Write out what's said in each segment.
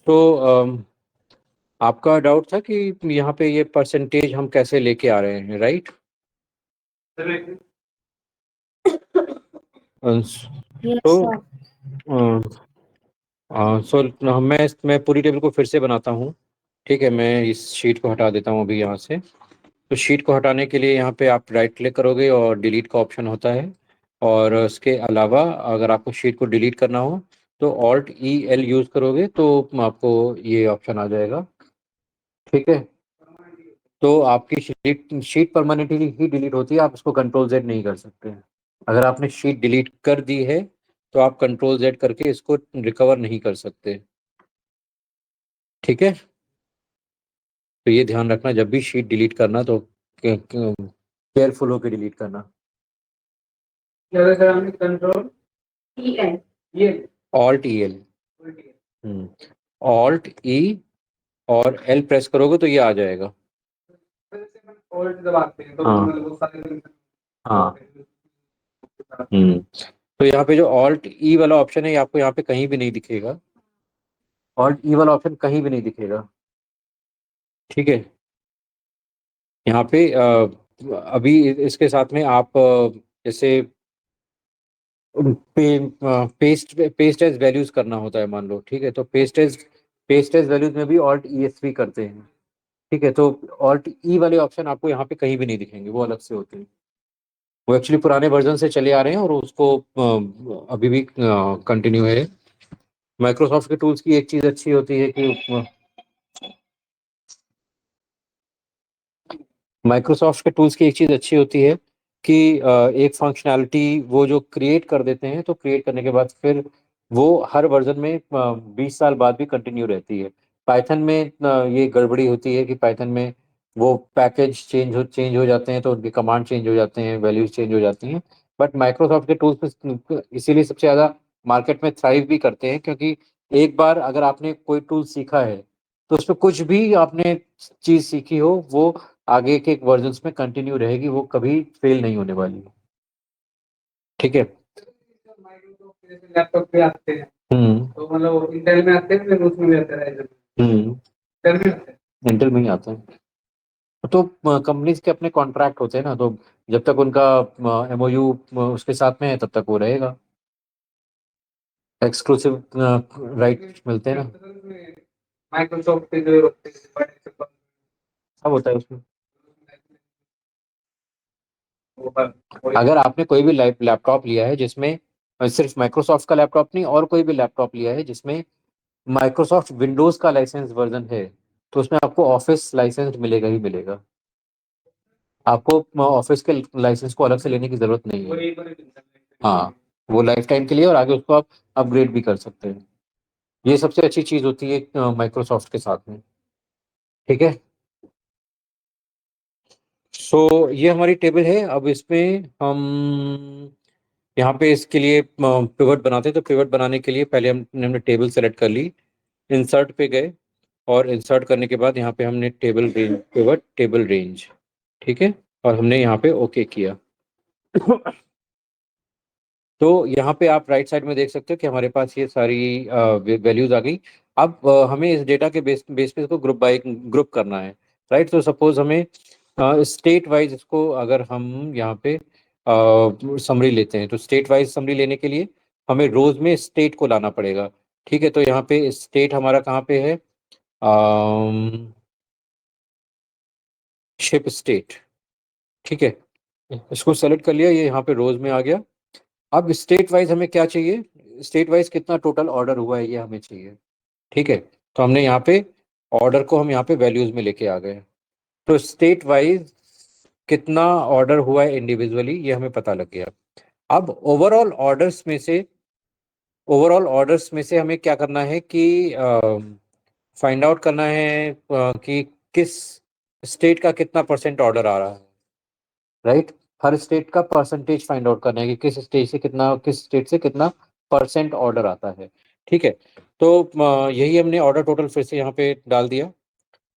तो आपका डाउट था कि यहाँ पे ये परसेंटेज हम कैसे लेके आ रहे हैं, राइट? Yes, तो sir. मैं पूरी टेबल को फिर से बनाता हूँ। ठीक है, मैं इस शीट को हटा देता हूँ अभी यहाँ से। तो शीट को हटाने के लिए यहाँ पे आप राइट क्लिक करोगे और डिलीट का ऑप्शन होता है। और उसके अलावा अगर आपको शीट को डिलीट करना हो तो Alt+E+L यूज़ करोगे तो आपको ये ऑप्शन आ जाएगा। ठीक है, तो आपकी शीट शीट परमानेंटली ही डिलीट होती है, आप उसको Ctrl+Z नहीं कर सकते। अगर आपने शीट डिलीट कर दी है तो आप Ctrl+Z करके इसको रिकवर नहीं कर सकते। ठीक है, तो ये ध्यान रखना, जब भी शीट डिलीट करना तो केयरफुल होकर डिलीट करना। Alt+E+L। Alt+E और L प्रेस करोगे तो ये आ जाएगा। हाँ। तो यहाँ पे जो Alt+E वाला ऑप्शन है ये आपको यहाँ पे कहीं भी नहीं दिखेगा। Alt+E वाला ऑप्शन कहीं भी नहीं दिखेगा। ठीक है, यहाँ पे अभी इसके साथ में आप जैसे पेस्ट पेस्ट एज वैल्यूज करना होता है, मान लो। ठीक है, तो पेस्ट एज वैल्यूज में भी Alt+ES भी करते हैं। ठीक है, तो Alt+E वाले ऑप्शन आपको यहाँ पे कहीं भी नहीं दिखेंगे, वो अलग से होते हैं। वो एक्चुअली पुराने वर्जन से चले आ रहे हैं और उसको अभी भी कंटिन्यू है। माइक्रोसॉफ्ट के टूल्स की एक चीज अच्छी होती है कि माइक्रोसॉफ्ट के टूल्स की एक चीज़ अच्छी होती है कि एक फंक्शनैलिटी वो जो क्रिएट कर देते हैं तो क्रिएट करने के बाद फिर वो हर वर्जन में 20 साल बाद भी कंटिन्यू रहती है। पाइथन में ये गड़बड़ी होती है कि पाइथन में वो पैकेज चेंज हो जाते हैं तो उनके कमांड चेंज हो जाते हैं, वैल्यूज चेंज हो जाती हैं। बट माइक्रोसॉफ्ट के टूल्स इसीलिए सबसे ज़्यादा मार्केट में थ्राइव भी करते हैं, क्योंकि एक बार अगर आपने कोई टूल सीखा है तो उसमें कुछ भी आपने चीज़ सीखी हो वो आगे के वर्जन्स में कंटिन्यू रहेगी, वो कभी फेल नहीं होने वाली है। ठीक है, लैपटॉप पे आते हैं तो मतलब इंटेल में आते हैं फिर उसमें भी आते हैं। इंटेल में ही आते हैं। तो कंपनीज के अपने कॉन्ट्रैक्ट होते हैं ना, तो जब तक उनका MOU उसके साथ में है तब तक वो रहेगा। एक्सक्लूसिव राइट मिलते हैं ना माइक्रोसॉफ्ट के जो सब होता है उसमें। अगर आपने कोई भी लैपटॉप लिया है जिसमें सिर्फ माइक्रोसॉफ्ट का लैपटॉप नहीं, और कोई भी लैपटॉप लिया है जिसमें माइक्रोसॉफ्ट विंडोज का लाइसेंस वर्जन है, तो उसमें आपको ऑफिस लाइसेंस मिलेगा ही मिलेगा। आपको ऑफिस के लाइसेंस को अलग से लेने की जरूरत नहीं है। हाँ, वो लाइफ टाइम के लिए, और आगे उसको आप अपग्रेड भी कर सकते हैं। ये सबसे अच्छी चीज होती है माइक्रोसॉफ्ट के साथ में। ठीक है, सो ये हमारी टेबल है। अब इसमें हम यहाँ पे इसके लिए पिवट बनाते हैं। तो पिवट बनाने के लिए पहले हमने टेबल सेलेक्ट कर ली, इंसर्ट पे गए, और इंसर्ट करने के बाद यहाँ पे हमने table range, pivot table range. ठीक है, और हमने यहाँ पे ओके किया। तो यहाँ पे आप राइट साइड में देख सकते हो कि हमारे पास ये सारी वैल्यूज आ गई। अब हमें इस डेटा के बेस बेस पे इसको ग्रुप बाय ग्रुप करना है, राइट? तो सपोज हमें स्टेट वाइज इसको, अगर हम यहाँ पे समरी लेते हैं तो स्टेट वाइज समरी लेने के लिए हमें रोज में स्टेट को लाना पड़ेगा। ठीक है, तो यहाँ पे स्टेट हमारा कहाँ पे है? Ship state. ठीक है, इसको सेलेक्ट कर लिया, ये यहाँ पे रोज में आ गया। अब स्टेट वाइज हमें क्या चाहिए? स्टेट वाइज कितना टोटल ऑर्डर हुआ है ये हमें चाहिए। ठीक है, तो हमने यहाँ पे ऑर्डर को हम यहाँ पे वैल्यूज में लेके आ गए। तो स्टेट वाइज कितना ऑर्डर हुआ है इंडिविजुअली ये हमें पता लग गया। अब ओवरऑल ऑर्डर्स में से हमें क्या करना है कि फाइंड आउट करना है कि किस स्टेट का कितना परसेंट ऑर्डर आ रहा है, राइट? हर स्टेट का परसेंटेज फाइंड आउट करना है कि किस स्टेट से कितना परसेंट ऑर्डर आता है। ठीक है, तो यही हमने ऑर्डर टोटल फिर से यहाँ पे डाल दिया।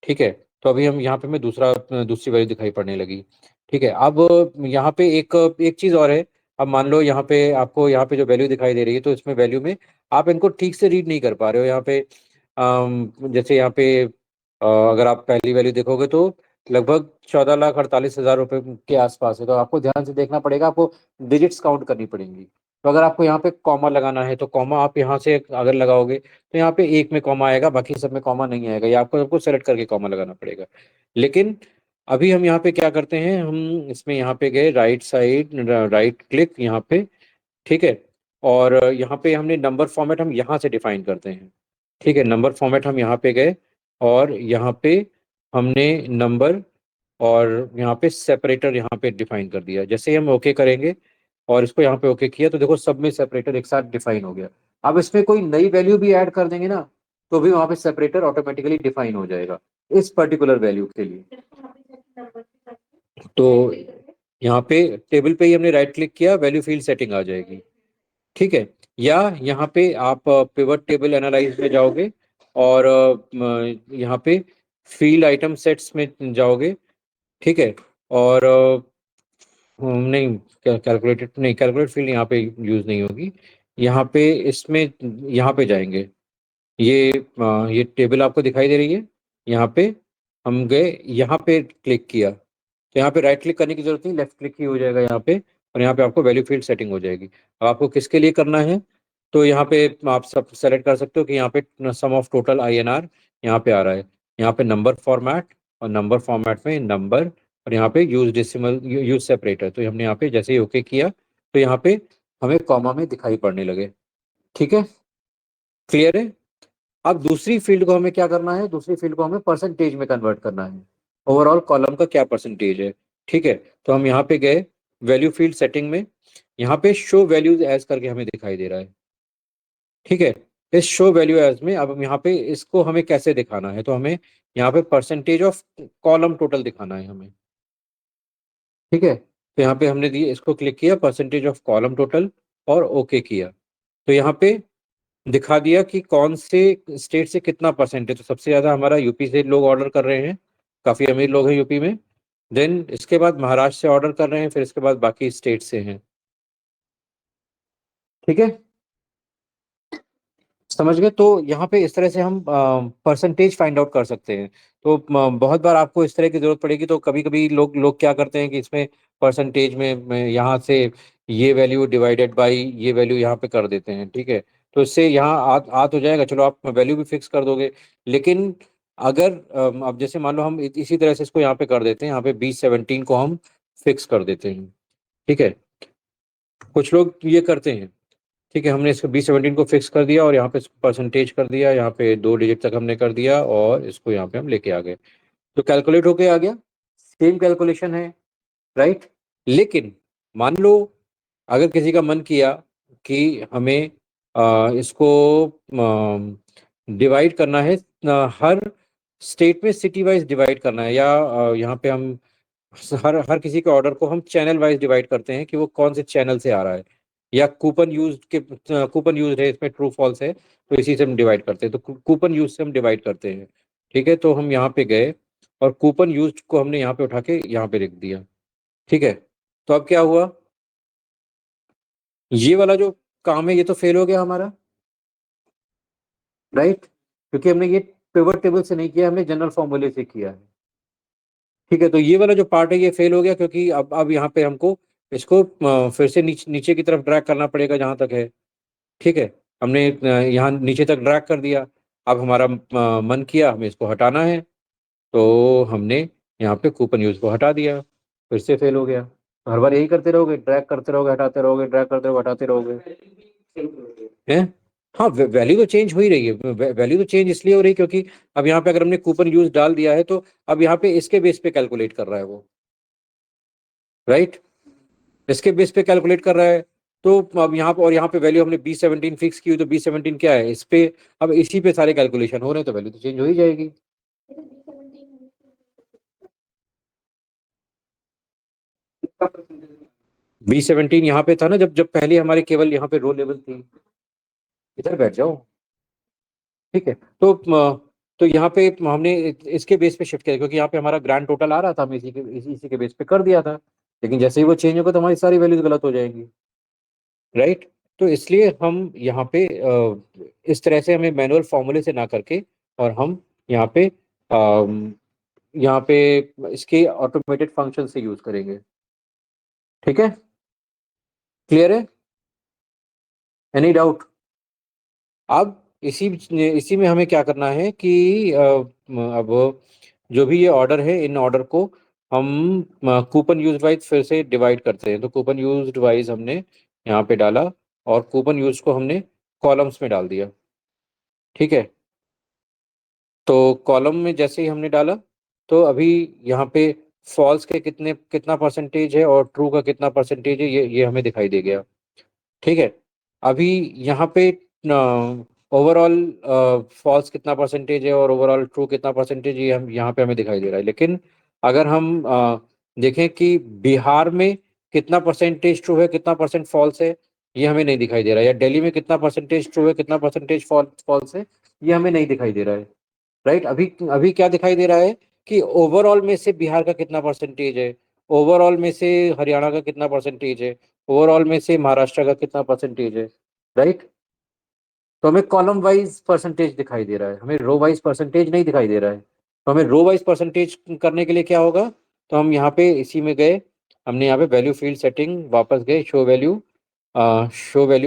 ठीक है, तो अभी हम यहाँ पे मैं दूसरी वैल्यू दिखाई पड़ने लगी। ठीक है, अब यहाँ पे एक एक चीज़ और है। अब मान लो यहाँ पे आपको यहाँ पे जो वैल्यू दिखाई दे रही है, तो इसमें वैल्यू में आप इनको ठीक से रीड नहीं कर पा रहे हो। यहाँ पे जैसे यहाँ पे अगर आप पहली वैल्यू देखोगे तो लगभग 14,48,000 रुपए के आसपास है। तो आपको ध्यान से देखना पड़ेगा, आपको डिजिट्स काउंट करनी पड़ेंगी। तो अगर आपको यहाँ पे कॉमा लगाना है तो कॉमा आप यहाँ से अगर लगाओगे तो यहाँ पे एक में कॉमा आएगा, बाकी सब में कॉमा नहीं आएगा, या आपको सबको सेलेक्ट करके कॉमा लगाना पड़ेगा। लेकिन अभी हम यहाँ पे क्या करते हैं, हम इसमें यहाँ पे गए राइट साइड, राइट क्लिक यहाँ पे, ठीक है। और यहाँ पे हमने नंबर फॉर्मेट हम यहाँ से डिफाइन करते हैं, ठीक है। नंबर फॉर्मेट हम यहाँ पे गए और यहाँ पे हमने नंबर और यहाँ पे सेपरेटर यहाँ पे डिफाइन कर दिया। जैसे ही हम ओके करेंगे और इसको यहाँ पे ओके किया तो देखो सब में सेपरेटर एक साथ डिफाइन हो गया। अब इसमें कोई नई वैल्यू भी ऐड कर देंगे ना तो भी वहाँ पे सेपरेटर ऑटोमेटिकली डिफाइन हो जाएगा इस पर्टिकुलर वैल्यू के लिए। तो यहाँ पे टेबल पे ही हमने राइट क्लिक किया, वैल्यू फील्ड सेटिंग आ जाएगी, ठीक है। या यहाँ पे आप पिवट टेबल एनालाइज में जाओगे और यहाँ पे फील्ड आइटम सेट्स में जाओगे, ठीक है। और नहीं, कैलकुलेटेड नहीं, कैलकुलेट फील्ड यहाँ पे यूज नहीं होगी। यहाँ पे इसमें यहाँ पे जाएंगे, ये टेबल आपको दिखाई दे रही है, यहाँ पे हम गए, यहाँ पे क्लिक किया तो यहाँ पे राइट क्लिक करने की जरूरत नहीं, लेफ्ट क्लिक ही हो जाएगा यहाँ पे, और यहाँ पे आपको वैल्यू फील्ड सेटिंग हो जाएगी। अब आपको किसके लिए करना है तो यहाँ पे आप सब सेलेक्ट कर सकते हो कि यहाँ पे सम ऑफ टोटल INR यहाँ पे आ रहा है, यहाँ पे नंबर फॉर्मेट, और नंबर फॉर्मेट में नंबर, और यहाँ पे यूज डेसिमल यूज सेपरेटर। तो हमने यहाँ पे जैसे ही ओके किया तो यहाँ पे हमें कॉमा में दिखाई पड़ने लगे, ठीक है। क्लियर है। अब दूसरी फील्ड को हमें क्या करना है, दूसरी फील्ड को हमें परसेंटेज में कन्वर्ट करना है, ओवरऑल कॉलम का क्या परसेंटेज है, ठीक है। तो हम यहाँ पे गए वैल्यू फील्ड सेटिंग में, यहाँ पे शो वैल्यूज एज करके हमें दिखाई दे रहा है, ठीक है। इस शो वैल्यू एज में अब हम यहाँ पे इसको हमें कैसे दिखाना है, तो हमें यहाँ पे परसेंटेज ऑफ कॉलम टोटल दिखाना है हमें, ठीक है। तो यहाँ पे हमने दिए, इसको क्लिक किया परसेंटेज ऑफ कॉलम टोटल और ओके किया, तो यहाँ पे दिखा दिया कि कौन से स्टेट से कितना परसेंट है। तो सबसे ज्यादा हमारा यूपी से लोग ऑर्डर कर रहे हैं, काफी अमीर लोग हैं यूपी में। देन इसके बाद महाराष्ट्र से ऑर्डर कर रहे हैं, फिर इसके बाद बाकी स्टेट से हैं, ठीक है। समझ गए। तो यहाँ पे इस तरह से हम परसेंटेज फाइंड आउट कर सकते हैं। तो बहुत बार आपको इस तरह की जरूरत पड़ेगी, तो कभी कभी लोग लोग क्या करते हैं कि इसमें परसेंटेज में यहाँ से ये वैल्यू डिवाइडेड बाई ये वैल्यू यहाँ पे कर देते हैं, ठीक है। तो इससे यहाँ आ तो जाएगा, चलो आप वैल्यू भी फिक्स कर दोगे। लेकिन अगर अब जैसे मान लो हम इसी तरह से इसको यहाँ पे कर देते हैं, यहाँ पे B17 को हम फिक्स कर देते हैं, ठीक है। कुछ लोग ये करते हैं, ठीक है। हमने इसको B17 को फिक्स कर दिया और यहाँ पे परसेंटेज कर दिया, यहाँ पे 2 डिजिट तक हमने कर दिया और इसको यहाँ पे हम लेके आ गए, तो कैलकुलेट होके आ गया, सेम कैलकुलेशन है, राइट। लेकिन मान लो अगर किसी का मन किया कि हमें इसको डिवाइड करना है, हर स्टेट में सिटी वाइज डिवाइड करना है, या यहाँ पे हम हर किसी के ऑर्डर को हम चैनल वाइज डिवाइड करते हैं कि वो कौन से चैनल से आ रहा है, या कूपन यूज के कूपन यूज है इसमें ट्रू फॉल्स है, तो इसी से हम डिवाइड करते हैं। तो कूपन यूज से हम डिवाइड करते हैं, ठीक है। तो हम यहाँ पे गए और कूपन यूज को हमने यहाँ पे उठा के यहाँ पे लिख दिया, ठीक है। तो अब क्या हुआ, ये वाला जो काम है ये तो फेल हो गया हमारा, राइट, क्योंकि हमने ये पिवट टेबल से नहीं किया, हमने जनरल फॉर्मूले से किया है, ठीक है। तो ये वाला जो पार्ट है ये फेल हो गया, क्योंकि अब यहाँ पे हमको इसको फिर से नीचे की तरफ ड्रैग करना पड़ेगा जहां तक है, ठीक है। हमने यहाँ नीचे तक ड्रैग कर दिया, अब हमारा मन किया हमें इसको हटाना है, तो हमने यहाँ पे कूपन यूज को हटा दिया, फिर से फेल हो गया। तो हर बार यही करते रहोगे, ड्रैग करते रहोगे, हटाते रहोगे, ड्रैग करते रहोगे, हटाते रहोगे, हैं। हाँ, वैल्यू तो चेंज हो ही रही है, वैल्यू तो चेंज इसलिए हो रही है क्योंकि अब यहाँ पे अगर हमने कूपन यूज डाल दिया है तो अब यहाँ पे इसके बेस पे कैलकुलेट कर रहा है वो, राइट, इसके बेस पे कैलकुलेट कर रहा है। तो अब यहाँ पे, और यहाँ पे वैल्यू हमने B17 फिक्स की हुई, तो B17 क्या है इस पे, अब इसी पे सारे कैलकुलेशन हो रहे हैं, तो वैल्यू तो चेंज हो ही जाएगी। B17 यहाँ पे था ना, जब जब पहले हमारे केवल यहाँ पे रो लेवल थी। इधर बैठ जाओ, ठीक है। तो तो यहाँ पे हमने इसके बेस पे शिफ्ट किया, क्योंकि यहाँ पे हमारा ग्रैंड टोटल आ रहा था, हमने इसी के बेस पे कर दिया था। लेकिन जैसे ही वो चेंज होगा तो हमारी सारी वैल्यूज गलत हो जाएंगी, राइट। तो इसलिए हम यहाँ पे इस तरह से हमें मैनुअल फॉर्मूले से ना करके, और हम यहाँ पे अम, यहाँ पे इसके ऑटोमेटेड फंक्शन से यूज करेंगे। ठीक है, क्लियर है? Any doubt? अब इसी इसी में हमें क्या करना है कि अब जो भी ये ऑर्डर है, इन ऑर्डर को हम कूपन यूज वाइज फिर से डिवाइड करते हैं। तो कूपन यूज वाइज हमने यहाँ पे डाला, और कूपन यूज को हमने कॉलम्स में डाल दिया। ठीक है, तो कॉलम में जैसे ही हमने डाला, तो अभी यहाँ पे फॉल्स के कितना परसेंटेज है और ट्रू का कितना परसेंटेज है, ये हमें दिखाई दे गया। ठीक है, अभी यहाँ पे ओवरऑल फॉल्स कितना परसेंटेज है और ओवरऑल ट्रू कितना परसेंटेज, ये हम यहाँ पे हमें दिखाई दे रहा है। लेकिन अगर हम देखें कि बिहार में कितना परसेंटेज ट्रू है, कितना परसेंट फॉल्स है, ये हमें नहीं दिखाई दे रहा है। या दिल्ली में कितना परसेंटेज ट्रू है, कितना परसेंटेज फॉल्स है, ये हमें नहीं दिखाई दे रहा है। राइट, अभी अभी क्या दिखाई दे रहा है कि ओवरऑल में से बिहार का कितना परसेंटेज है, ओवरऑल में से हरियाणा का कितना परसेंटेज है, ओवरऑल में से महाराष्ट्र का कितना परसेंटेज है। राइट, तो हमें कॉलम वाइज परसेंटेज दिखाई दे रहा है, हमें रो वाइज परसेंटेज नहीं दिखाई दे रहा है। तो हमें रो वाइज परसेंटेज करने के लिए क्या होगा, तो हम यहाँ पे इसी में गए, हमने यहाँ पे वैल्यू फील्ड सेटिंग वापस गए, शो वैल्यू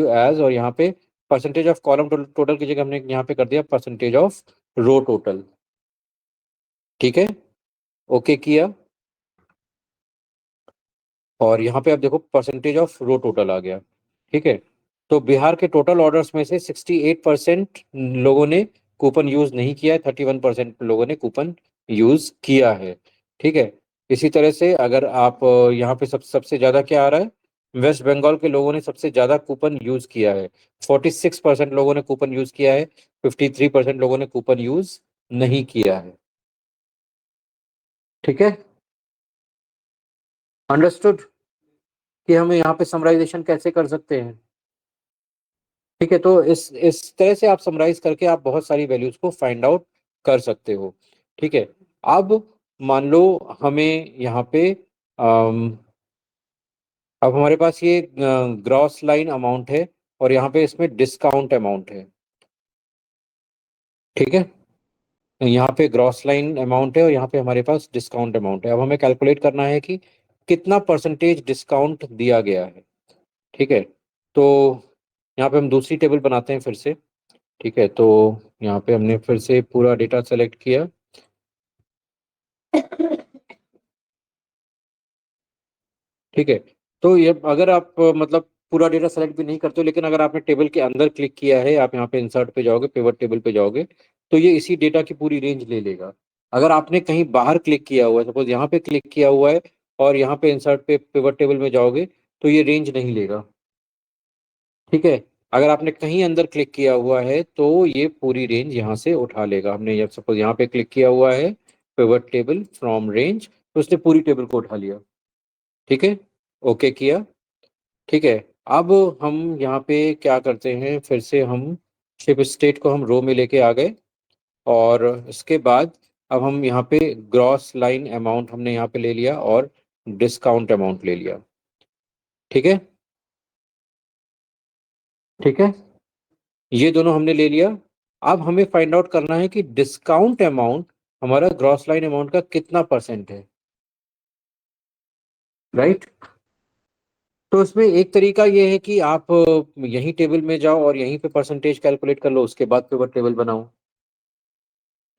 एज, और यहाँ पे परसेंटेज ऑफ कॉलम टोटल की जगह हमने यहाँ पे कर दिया परसेंटेज ऑफ रो टोटल। ठीक है, ओके किया, और यहाँ पे आप देखो परसेंटेज ऑफ रो टोटल आ गया। ठीक है, तो बिहार के टोटल ऑर्डर्स में से 68% लोगों ने कूपन यूज नहीं किया है, 31% लोगों ने कूपन यूज किया है। ठीक है, इसी तरह से अगर आप यहाँ पे सबसे ज्यादा क्या आ रहा है, वेस्ट बंगाल के लोगों ने सबसे ज्यादा कूपन यूज किया है, 46% लोगों ने कूपन यूज किया है, 53% लोगों ने कूपन यूज नहीं किया है। ठीक है, अंडरस्टूड कि हमें यहाँ पे समराइजेशन कैसे कर सकते हैं। ठीक है, तो इस तरह से आप समराइज करके आप बहुत सारी वैल्यूज को फाइंड आउट कर सकते हो। ठीक है, अब मान लो हमें यहाँ पे अम, अब हमारे पास ये ग्रॉस लाइन अमाउंट है, और यहाँ पे इसमें डिस्काउंट अमाउंट है। ठीक है, यहाँ पे ग्रॉस लाइन अमाउंट है और यहाँ पे हमारे पास डिस्काउंट अमाउंट है। अब हमें कैलकुलेट करना है कि कितना परसेंटेज डिस्काउंट दिया गया है। ठीक है, तो यहाँ पे हम दूसरी टेबल बनाते हैं फिर से। ठीक है, तो यहाँ पे हमने फिर से पूरा डेटा सेलेक्ट किया। ठीक है, तो ये अगर आप मतलब पूरा डेटा सेलेक्ट भी नहीं करते हो, लेकिन अगर आपने टेबल के अंदर क्लिक किया है, आप यहाँ पे इंसर्ट पे जाओगे, पिवट टेबल पे जाओगे, तो ये इसी डेटा की पूरी रेंज ले लेगा। अगर आपने कहीं बाहर क्लिक किया हुआ है, सपोज यहाँ पे क्लिक किया हुआ है, और यहाँ पे इंसर्ट पे पिवट टेबल में जाओगे, तो ये रेंज नहीं लेगा। ठीक है, अगर आपने कहीं अंदर क्लिक किया हुआ है, तो ये पूरी रेंज यहाँ से उठा लेगा। हमने जब सपोज यहाँ पे क्लिक किया हुआ है, पिवट टेबल फ्रॉम रेंज, तो उसने पूरी टेबल को उठा लिया। ठीक है, ओके किया। ठीक है, अब हम यहाँ पे क्या करते हैं, फिर से हम शिप स्टेट को हम रो में लेके आ गए, और इसके बाद अब हम यहाँ पे ग्रॉस लाइन अमाउंट हमने यहाँ पे ले लिया, और डिस्काउंट अमाउंट ले लिया। ठीक है, ठीक है, ये दोनों हमने ले लिया। अब हमें फाइंड आउट करना है कि डिस्काउंट अमाउंट हमारा ग्रॉस लाइन अमाउंट का कितना परसेंट है। राइट, तो इसमें एक तरीका ये है कि आप यहीं टेबल में जाओ और यहीं पे परसेंटेज कैलकुलेट कर लो, उसके बाद पिवट टेबल बनाओ।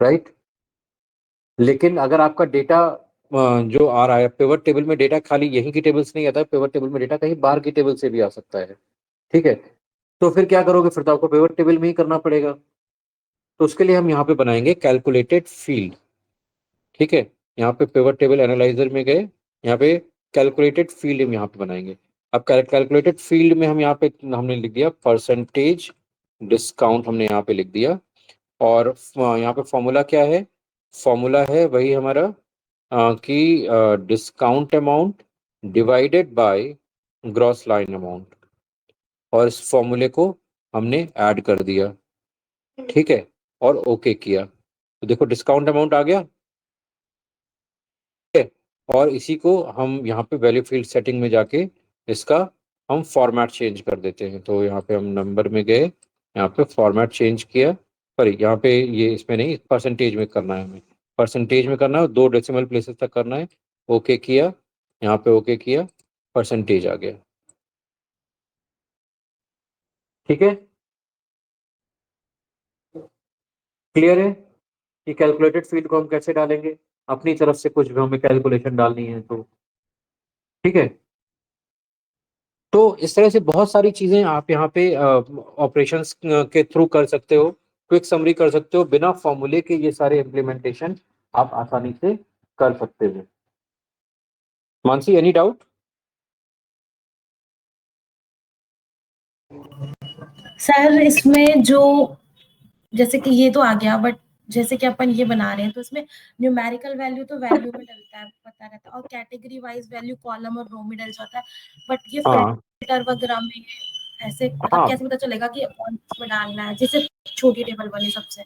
राइट, लेकिन अगर आपका डेटा जो आ रहा है पिवट टेबल में, डेटा खाली यहीं की टेबल से नहीं आता है, पिवट टेबल में डेटा कहीं बाहर की टेबल से भी आ सकता है। ठीक है, तो फिर क्या करोगे, फिर तो आपको पिवट टेबल में ही करना पड़ेगा। तो उसके लिए हम यहाँ पे बनाएंगे कैलकुलेटेड फील्ड। ठीक है, यहाँ पे पिवट टेबल एनालाइजर में गए, यहाँ पे कैलकुलेटेड फील्ड हम यहाँ पे बनाएंगे। अब कैलकुलेटेड फील्ड में हम यहाँ पे हमने लिख दिया परसेंटेज डिस्काउंट, हमने यहाँ पे लिख दिया। और यहाँ पे फॉर्मूला क्या है, फॉर्मूला है वही हमारा कि discount amount divided by gross line amount, और इस फॉर्मूले को हमने ऐड कर दिया। ठीक है, और ओके किया, तो देखो डिस्काउंट अमाउंट आ गया। ठीक है, और इसी को हम यहाँ पे वैल्यू फील्ड सेटिंग में जाके इसका हम फॉर्मेट चेंज कर देते हैं। तो यहाँ पे हम नंबर में गए, यहाँ पे फॉर्मेट चेंज किया, सॉरी यहाँ पे ये इसमें नहीं, परसेंटेज में करना है हमें, परसेंटेज में करना है, 2 डेसिमल प्लेसेस तक करना है। ओके किया, यहाँ पे ओके किया, परसेंटेज आ गया। ठीक है, क्लियर है कि कैलकुलेटेड फील्ड को हम कैसे डालेंगे, अपनी तरफ से कुछ भी हमें कैलकुलेशन डालनी है तो। ठीक है, तो इस तरह से बहुत सारी चीजें आप यहाँ पे ऑपरेशंस के थ्रू कर सकते हो, क्विक समरी कर सकते हो, बिना फॉर्मूले के ये सारे इम्प्लीमेंटेशन आप आसानी से कर सकते हो। Mansi, any doubt? सर इसमें जो, जैसे कि ये तो आ गया, बट जैसे कि अपन ये बना रहे हैं तो इसमें न्यूमेरिकल वैल्यू तो वैल्यू में डलता है, पता रहता है, और कैटेगरी वाइज वैल्यू कॉलम और रो में डल जाता है, बट ये हाँ फिल्टर वगैरह में ऐसे मतलब हाँ, कैसे पता चलेगा कि कौन में डालना है, जिससे छोटी टेबल बने सबसे।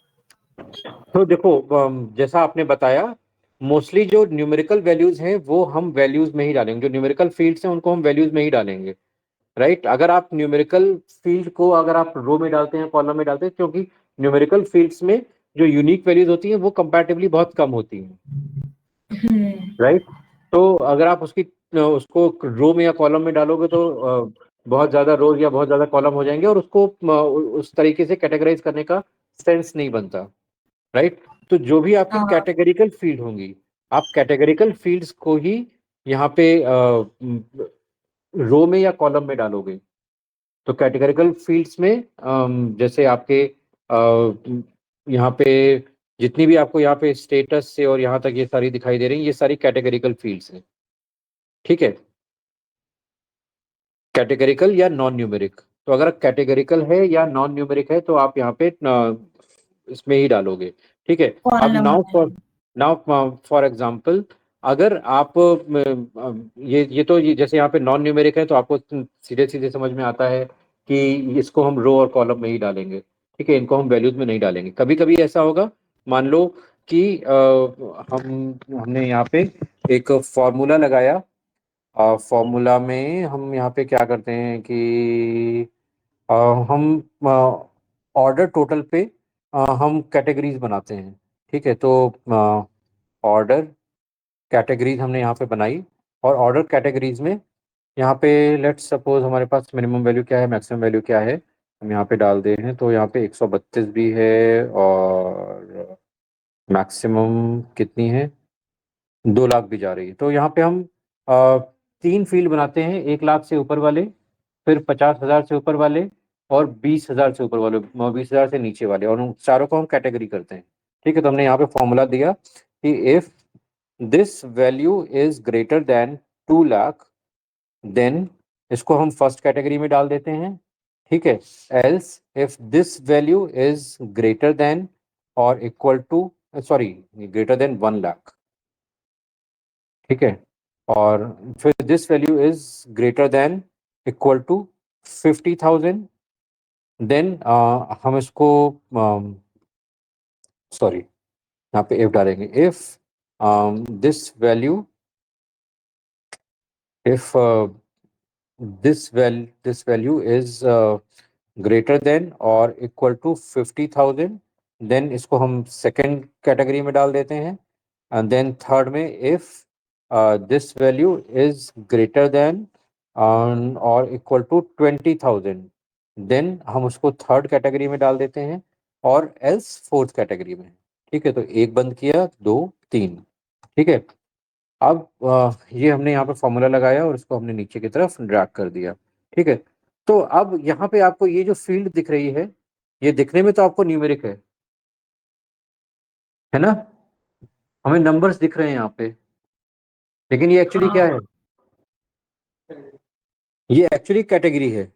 तो देखो, जैसा आपने बताया, मोस्टली जो न्यूमेरिकल वैल्यूज हैं वो हम वैल्यूज में ही डालेंगे, जो न्यूमेरिकल फील्ड्स हैं उनको हम वैल्यूज में ही डालेंगे। राइट, अगर आप न्यूमेरिकल फील्ड को अगर आप रो में डालते हैं, कॉलम में डालते हैं, क्योंकि न्यूमेरिकल फील्ड्स में जो यूनिक वैल्यूज होती हैं वो कंपैरेटिवली बहुत कम होती हैं। राइट, तो अगर आप उसको रो में या कॉलम में डालोगे तो बहुत ज्यादा रोज या बहुत ज्यादा कॉलम हो जाएंगे और उसको उस तरीके से कैटेगराइज करने का सेंस नहीं बनता। राइट, तो जो भी आपकी हाँ, कैटेगरिकल फील्ड होंगी, आप कैटेगरिकल फील्ड्स को ही यहाँ पे रो में या कॉलम में डालोगे। तो कैटेगरिकल फील्ड्स में जैसे आपके यहाँ पे जितनी भी आपको यहाँ पे स्टेटस से और यहाँ तक ये सारी दिखाई दे रही हैं, ये सारी कैटेगरिकल फील्ड्स हैं। ठीक है, कैटेगरिकल या नॉन न्यूमेरिक, तो अगर कैटेगरिकल है या नॉन न्यूमेरिक है तो आप यहाँ पे इसमें ही डालोगे। ठीक है, अब कॉलम में। नाउ फॉर एग्जांपल, अगर आप ये जैसे यहाँ पे नॉन न्यूमेरिक है तो आपको सीधे सीधे समझ में आता है कि इसको हम रो और कॉलम में ही डालेंगे। ठीक है, इनको हम वैल्यूज में नहीं डालेंगे। कभी कभी ऐसा होगा, मान लो कि हमने यहाँ पे एक फॉर्मूला लगाया, फॉर्मूला में हम यहाँ पे क्या करते हैं कि अ, हम ऑर्डर टोटल पे हम कैटेगरीज बनाते हैं। ठीक है, तो ऑर्डर कैटेगरीज हमने यहाँ पे बनाई, और ऑर्डर कैटेगरीज में यहाँ पे लेट्स सपोज हमारे पास मिनिमम वैल्यू क्या है, मैक्सिमम वैल्यू क्या है, हम यहाँ पे डाल दे हैं। तो यहाँ पे 132 भी है और मैक्सिमम कितनी है, 2 लाख भी जा रही है। तो यहाँ पे हम अ, 3 फील्ड बनाते हैं, 1 लाख से ऊपर वाले, फिर 50,000 से ऊपर वाले, और 20,000 से ऊपर वाले, 20,000 से नीचे वाले, और उन चारों को हम कैटेगरी करते हैं। ठीक है, तो हमने यहाँ पे फॉर्मूला दिया कि if this value is greater then 2 lakh, then इसको हम फर्स्ट कैटेगरी में डाल देते हैं। ठीक है, else if this value is greater than और equal to, sorry, greater than 1 lakh. ठीक है, और फिर this value is greater than equal to 50,000, then हम इसको सॉरी यहाँ पे इफ डालेंगे, if this value, if this value is greater than और इक्वल टू 50,000, देन इसको हम सेकेंड कैटेगरी में डाल देते हैं। एंड देन थर्ड में, if this value is greater than और इक्वल टू 20,000, देन हम उसको थर्ड कैटेगरी में डाल देते हैं, और एल्स फोर्थ कैटेगरी में। ठीक है, तो एक बंद किया, दो, तीन। ठीक है, अब ये हमने यहाँ पे फॉर्मूला लगाया और इसको हमने नीचे की तरफ ड्रैग कर दिया। ठीक है, तो अब यहाँ पे आपको ये जो फील्ड दिख रही है, ये दिखने में तो आपको न्यूमेरिक है ना, हमें नंबर्स दिख रहे हैं यहाँ पे, लेकिन ये एक्चुअली क्या है, हाँ। ये एक्चुअली कैटेगरी है।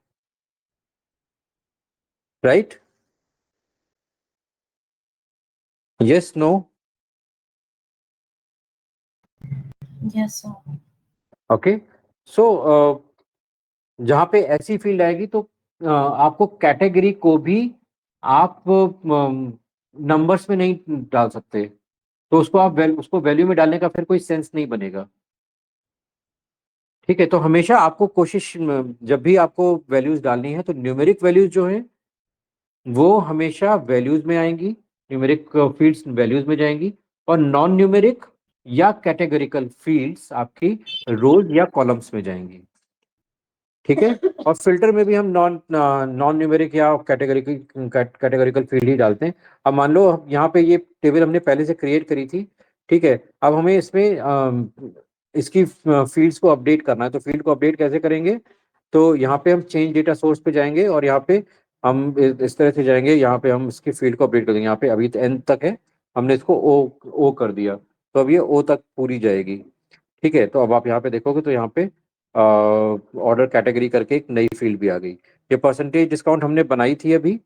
Right, yes, no? Yes. Okay, so जहाँ पे ऐसी फील्ड आएगी तो आपको कैटेगरी को भी आप नंबर्स में नहीं डाल सकते, तो उसको आप उसको वैल्यू में डालने का फिर कोई सेंस नहीं बनेगा। ठीक है, तो हमेशा आपको कोशिश जब भी आपको वैल्यूज डालनी है तो न्यूमेरिक वैल्यूज जो है, वो हमेशा वैल्यूज में आएंगी, न्यूमेरिक फील्ड्स वैल्यूज में जाएंगी, और नॉन न्यूमेरिक या कैटेगरिकल फील्ड्स आपकी रोज या कॉलम्स में जाएंगी। ठीक है। और फिल्टर में भी हम नॉन नॉन न्यूमेरिक या कैटेगरिकल फील्ड ही डालते हैं। अब मान लो यहाँ पे ये टेबल हमने पहले से क्रिएट करी थी। ठीक है। अब हमें इसमें इसकी फील्ड्स को अपडेट करना है, तो फील्ड को अपडेट कैसे करेंगे? तो यहाँ पे हम चेंज डेटा सोर्स पे जाएंगे और यहाँ पे हम इस तरह से जाएंगे, यहाँ पे हम इसकी फील्ड को अपडेट कर देंगे। यहाँ पे अभी एन तक है, हमने इसको ओ कर दिया, तो अब ये ओ तक पूरी जाएगी। ठीक है। तो अब आप यहाँ पे देखोगे तो यहाँ पे ऑर्डर कैटेगरी करके एक नई फील्ड भी आ गई। ये परसेंटेज डिस्काउंट हमने बनाई थी अभी।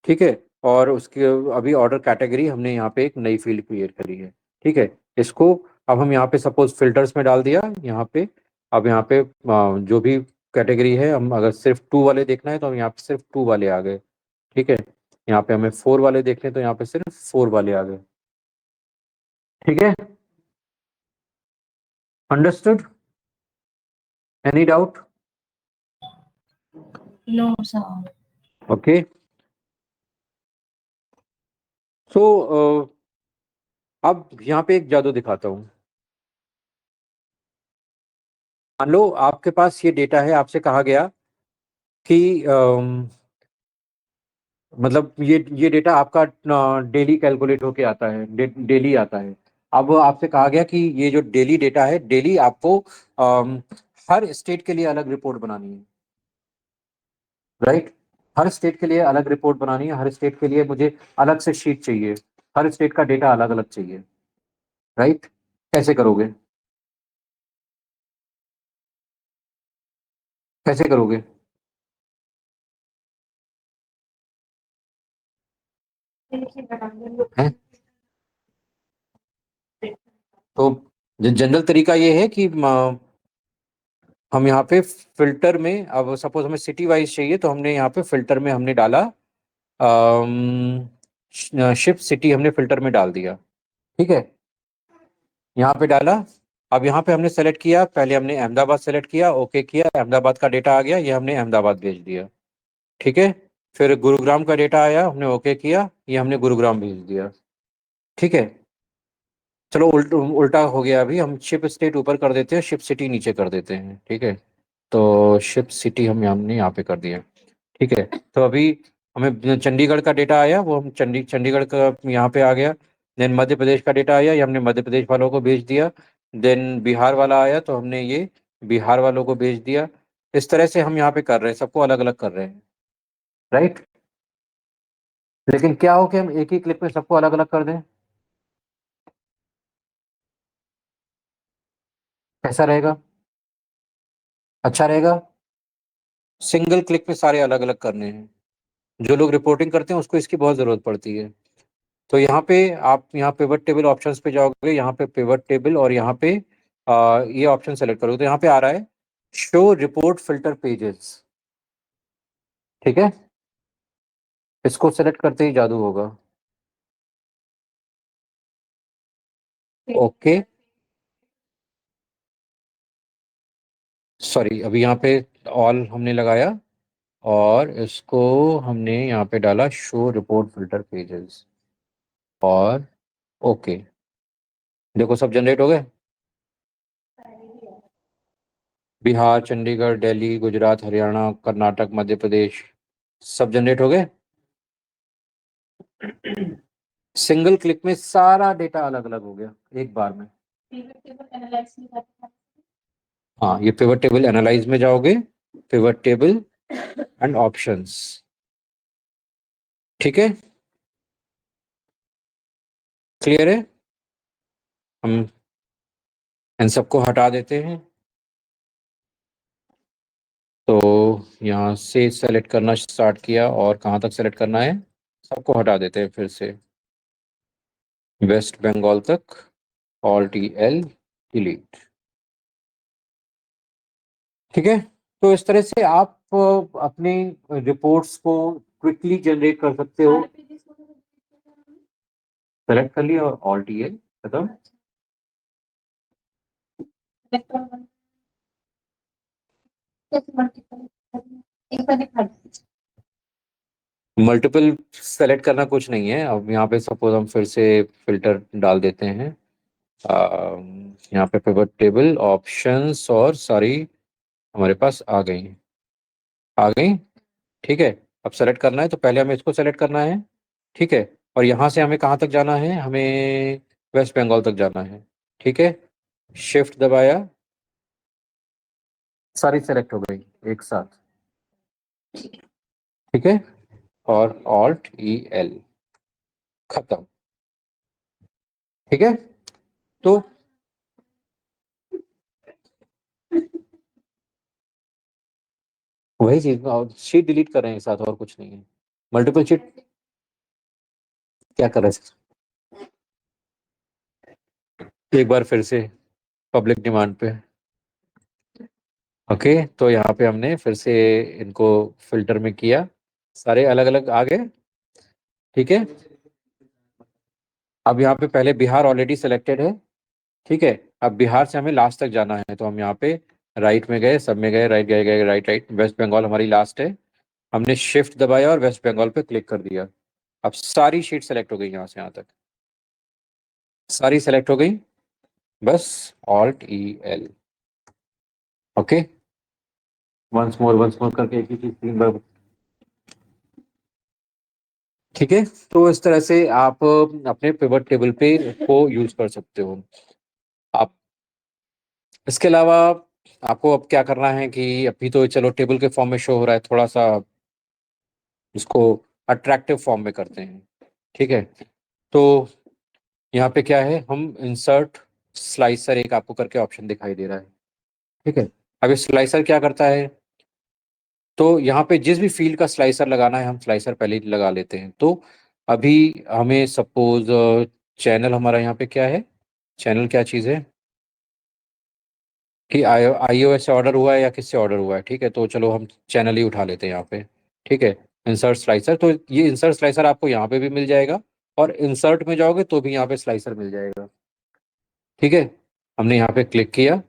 ठीक है। और उसके अभी ऑर्डर कैटेगरी हमने यहाँ पे एक नई फील्ड क्रिएट करी है। ठीक है। इसको अब हम यहाँ पे सपोज फिल्टर्स में डाल दिया यहाँ पे। अब यहाँ पे जो भी कैटेगरी है, हम अगर सिर्फ 2 वाले देखना है तो हम यहाँ पे सिर्फ 2 वाले आ गए। ठीक है। यहाँ पे हमें 4 वाले देखने हैं, तो यहाँ पे सिर्फ 4 वाले आ गए। ठीक है। Understood? Any doubt? No sir. Okay. So अब यहाँ पे एक जादू दिखाता हूँ। मान लो आपके पास ये डेटा है, आपसे कहा गया कि मतलब ये डेटा आपका डेली कैलकुलेट होके आता है, डेली आता है। अब आपसे कहा गया कि ये जो डेली डेटा है, डेली आपको हर स्टेट के लिए अलग रिपोर्ट बनानी है। राइट। हर स्टेट के लिए अलग रिपोर्ट बनानी है, हर स्टेट के लिए मुझे अलग से शीट चाहिए, हर स्टेट का डेटा अलग अलग चाहिए। राइट। कैसे करोगे? कैसे करोगे? हैं? तो जनरल तरीका ये है कि हम यहाँ पे फिल्टर में, अब सपोज हमें सिटी वाइज चाहिए, तो हमने यहाँ पे फिल्टर में हमने डाला शिफ्ट सिटी, हमने फिल्टर में डाल दिया। ठीक है। यहाँ पे डाला। अब यहाँ पे हमने सेलेक्ट किया, पहले हमने अहमदाबाद सेलेक्ट किया, ओके किया, अहमदाबाद का डेटा आ गया, ये हमने अहमदाबाद भेज दिया। ठीक है। फिर गुरुग्राम का डेटा आया, हमने ओके किया, ये हमने गुरुग्राम भेज दिया। ठीक है। चलो उल्टा हो गया, अभी हम शिप स्टेट ऊपर कर देते हैं, शिप सिटी नीचे कर देते हैं। ठीक है। तो शिप सिटी हमने यहाँ पे कर दिया। ठीक है। तो अभी हमें चंडीगढ़ का डेटा आया, वो हम चंडीगढ़ का यहाँ पे आ गया। देन मध्य प्रदेश का डेटा आया, ये हमने मध्य प्रदेश वालों को भेज दिया। देन बिहार वाला आया, तो हमने ये बिहार वालों को भेज दिया। इस तरह से हम यहाँ पे कर रहे हैं, सबको अलग अलग कर रहे हैं। राइट। लेकिन क्या हो कि हम एक ही क्लिक में सबको अलग अलग कर दें? कैसा रहेगा? अच्छा रहेगा? सिंगल क्लिक में सारे अलग अलग करने हैं। जो लोग रिपोर्टिंग करते हैं उसको इसकी बहुत ज़रूरत पड़ती है। तो यहाँ पे आप यहाँ पिवट टेबल ऑप्शंस पे जाओगे, यहाँ पे पिवट टेबल, और यहाँ पे ये ऑप्शन सेलेक्ट करोगे, तो यहाँ पे आ रहा है शो रिपोर्ट फिल्टर पेजेस। ठीक है। इसको सेलेक्ट करते ही जादू होगा। ओके। सॉरी, अभी यहाँ पे ऑल हमने लगाया, और इसको हमने यहाँ पे डाला शो रिपोर्ट फिल्टर पेजेस, और ओके। देखो सब जनरेट हो गए। बिहार, चंडीगढ़, दिल्ली, गुजरात, हरियाणा, कर्नाटक, मध्य प्रदेश, सब जनरेट हो गए। सिंगल क्लिक में सारा डेटा अलग अलग हो गया एक बार में। हाँ, ये पिवट टेबल एनालाइज में जाओगे, पिवट टेबल एंड ऑप्शंस। ठीक है। क्लियर है? हम इन सबको हटा देते हैं। तो यहाँ से सेलेक्ट करना स्टार्ट किया, और कहाँ तक सेलेक्ट करना है, सबको हटा देते हैं फिर से, वेस्ट बंगाल तक, ऑल्ट एल, डिलीट। ठीक है। तो इस तरह से आप अपने रिपोर्ट्स को क्विकली जनरेट कर सकते हो। सेलेक्ट कर लिया और ऑल्ट एल, खत्म। मल्टीपल सेलेक्ट करना कुछ नहीं है। अब यहाँ पे सपोज हम फिर से फिल्टर डाल देते हैं। यहाँ पे पिवट टेबल ऑप्शंस और सारी हमारे पास आ गई हैं, आ गई। ठीक है, अब सेलेक्ट करना है तो पहले हमें इसको सेलेक्ट करना है। ठीक है, और यहाँ से हमें कहाँ तक जाना है, हमें वेस्ट बंगाल तक जाना है। ठीक है, शिफ्ट दबाया, सारी सेलेक्ट हो गई एक साथ। ठीक है, और ऑल्ट ई एल, खत्म। ठीक है, तो वही चीज, शीट डिलीट कर रहे हैं एक साथ, और कुछ नहीं है। मल्टीपल शीट क्या कर रहे हैं, एक बार फिर से पब्लिक डिमांड पे। ओके, तो यहाँ पे हमने फिर से इनको फिल्टर में किया, सारे अलग अलग आ गए। ठीक है, अब यहाँ पे पहले बिहार ऑलरेडी सिलेक्टेड है। ठीक है, अब बिहार से हमें लास्ट तक जाना है, तो हम यहाँ पे राइट में गए, सब में गए, राइट गए गए, राइट राइट, वेस्ट बंगाल हमारी लास्ट है। हमने शिफ्ट दबाया और वेस्ट बंगाल पे क्लिक कर दिया। अब सारी शीट सेलेक्ट हो गई यहाँ से यहाँ तक, सारी सेलेक्ट हो गई। बस Alt E L. Okay, once more करके एक ही चीज 3 बार। ठीक है, तो इस तरह से आप अपने पिवट टेबल पे को यूज कर सकते हो। आप इसके अलावा आपको अब क्या करना है कि अभी तो चलो टेबल के फॉर्म में शो हो रहा है, थोड़ा सा इसको अट्रैक्टिव फॉर्म में करते हैं। ठीक है, तो यहाँ पे क्या है, हम इंसर्ट स्लाइसर एक आपको करके ऑप्शन दिखाई दे रहा है। ठीक है, अब ये स्लाइसर क्या करता है, तो यहाँ पे जिस भी फील्ड का स्लाइसर लगाना है हम स्लाइसर पहले ही लगा लेते हैं। तो अभी हमें सपोज चैनल, हमारा यहाँ पे क्या है, चैनल क्या चीज़ है कि iOS से ऑर्डर हुआ है या किससे ऑर्डर हुआ है। ठीक है, तो चलो हम चैनल ही उठा लेते हैं यहाँ पे। ठीक है, इंसर्ट स्लाइसर, तो ये इंसर्ट स्लाइसर आपको यहाँ पे भी मिल जाएगा, और इंसर्ट में जाओगे तो भी यहाँ पे स्लाइसर मिल जाएगा। ठीक है, हमने यहाँ पे क्लिक किया।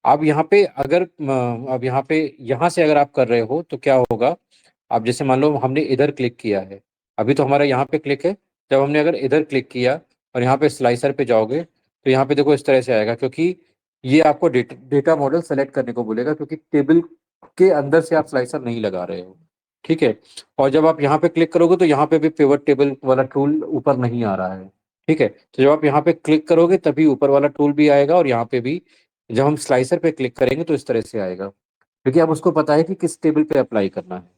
अब यहाँ पे अगर अब यहाँ पे, यहाँ से अगर आप कर रहे हो तो क्या होगा, अब जैसे मान लो हमने इधर क्लिक किया है, अभी तो हमारा यहाँ पे क्लिक है। जब हमने अगर इधर क्लिक किया और यहाँ पे स्लाइसर पे जाओगे तो यहाँ पे देखो इस तरह से आएगा, क्योंकि ये आपको डेटा मॉडल सेलेक्ट करने को बोलेगा, क्योंकि टेबल के अंदर से आप स्लाइसर नहीं लगा रहे हो। ठीक है, और जब आप यहाँ पे क्लिक करोगे तो यहाँ पे भी पिवट टेबल वाला टूल ऊपर नहीं आ रहा है। ठीक है, तो जब आप यहाँ पे क्लिक करोगे तभी ऊपर वाला टूल भी आएगा, और यहाँ पे भी जब हम स्लाइसर पे क्लिक करेंगे तो इस तरह से आएगा, क्योंकि अब उसको पता है कि किस टेबल पे अप्लाई करना है।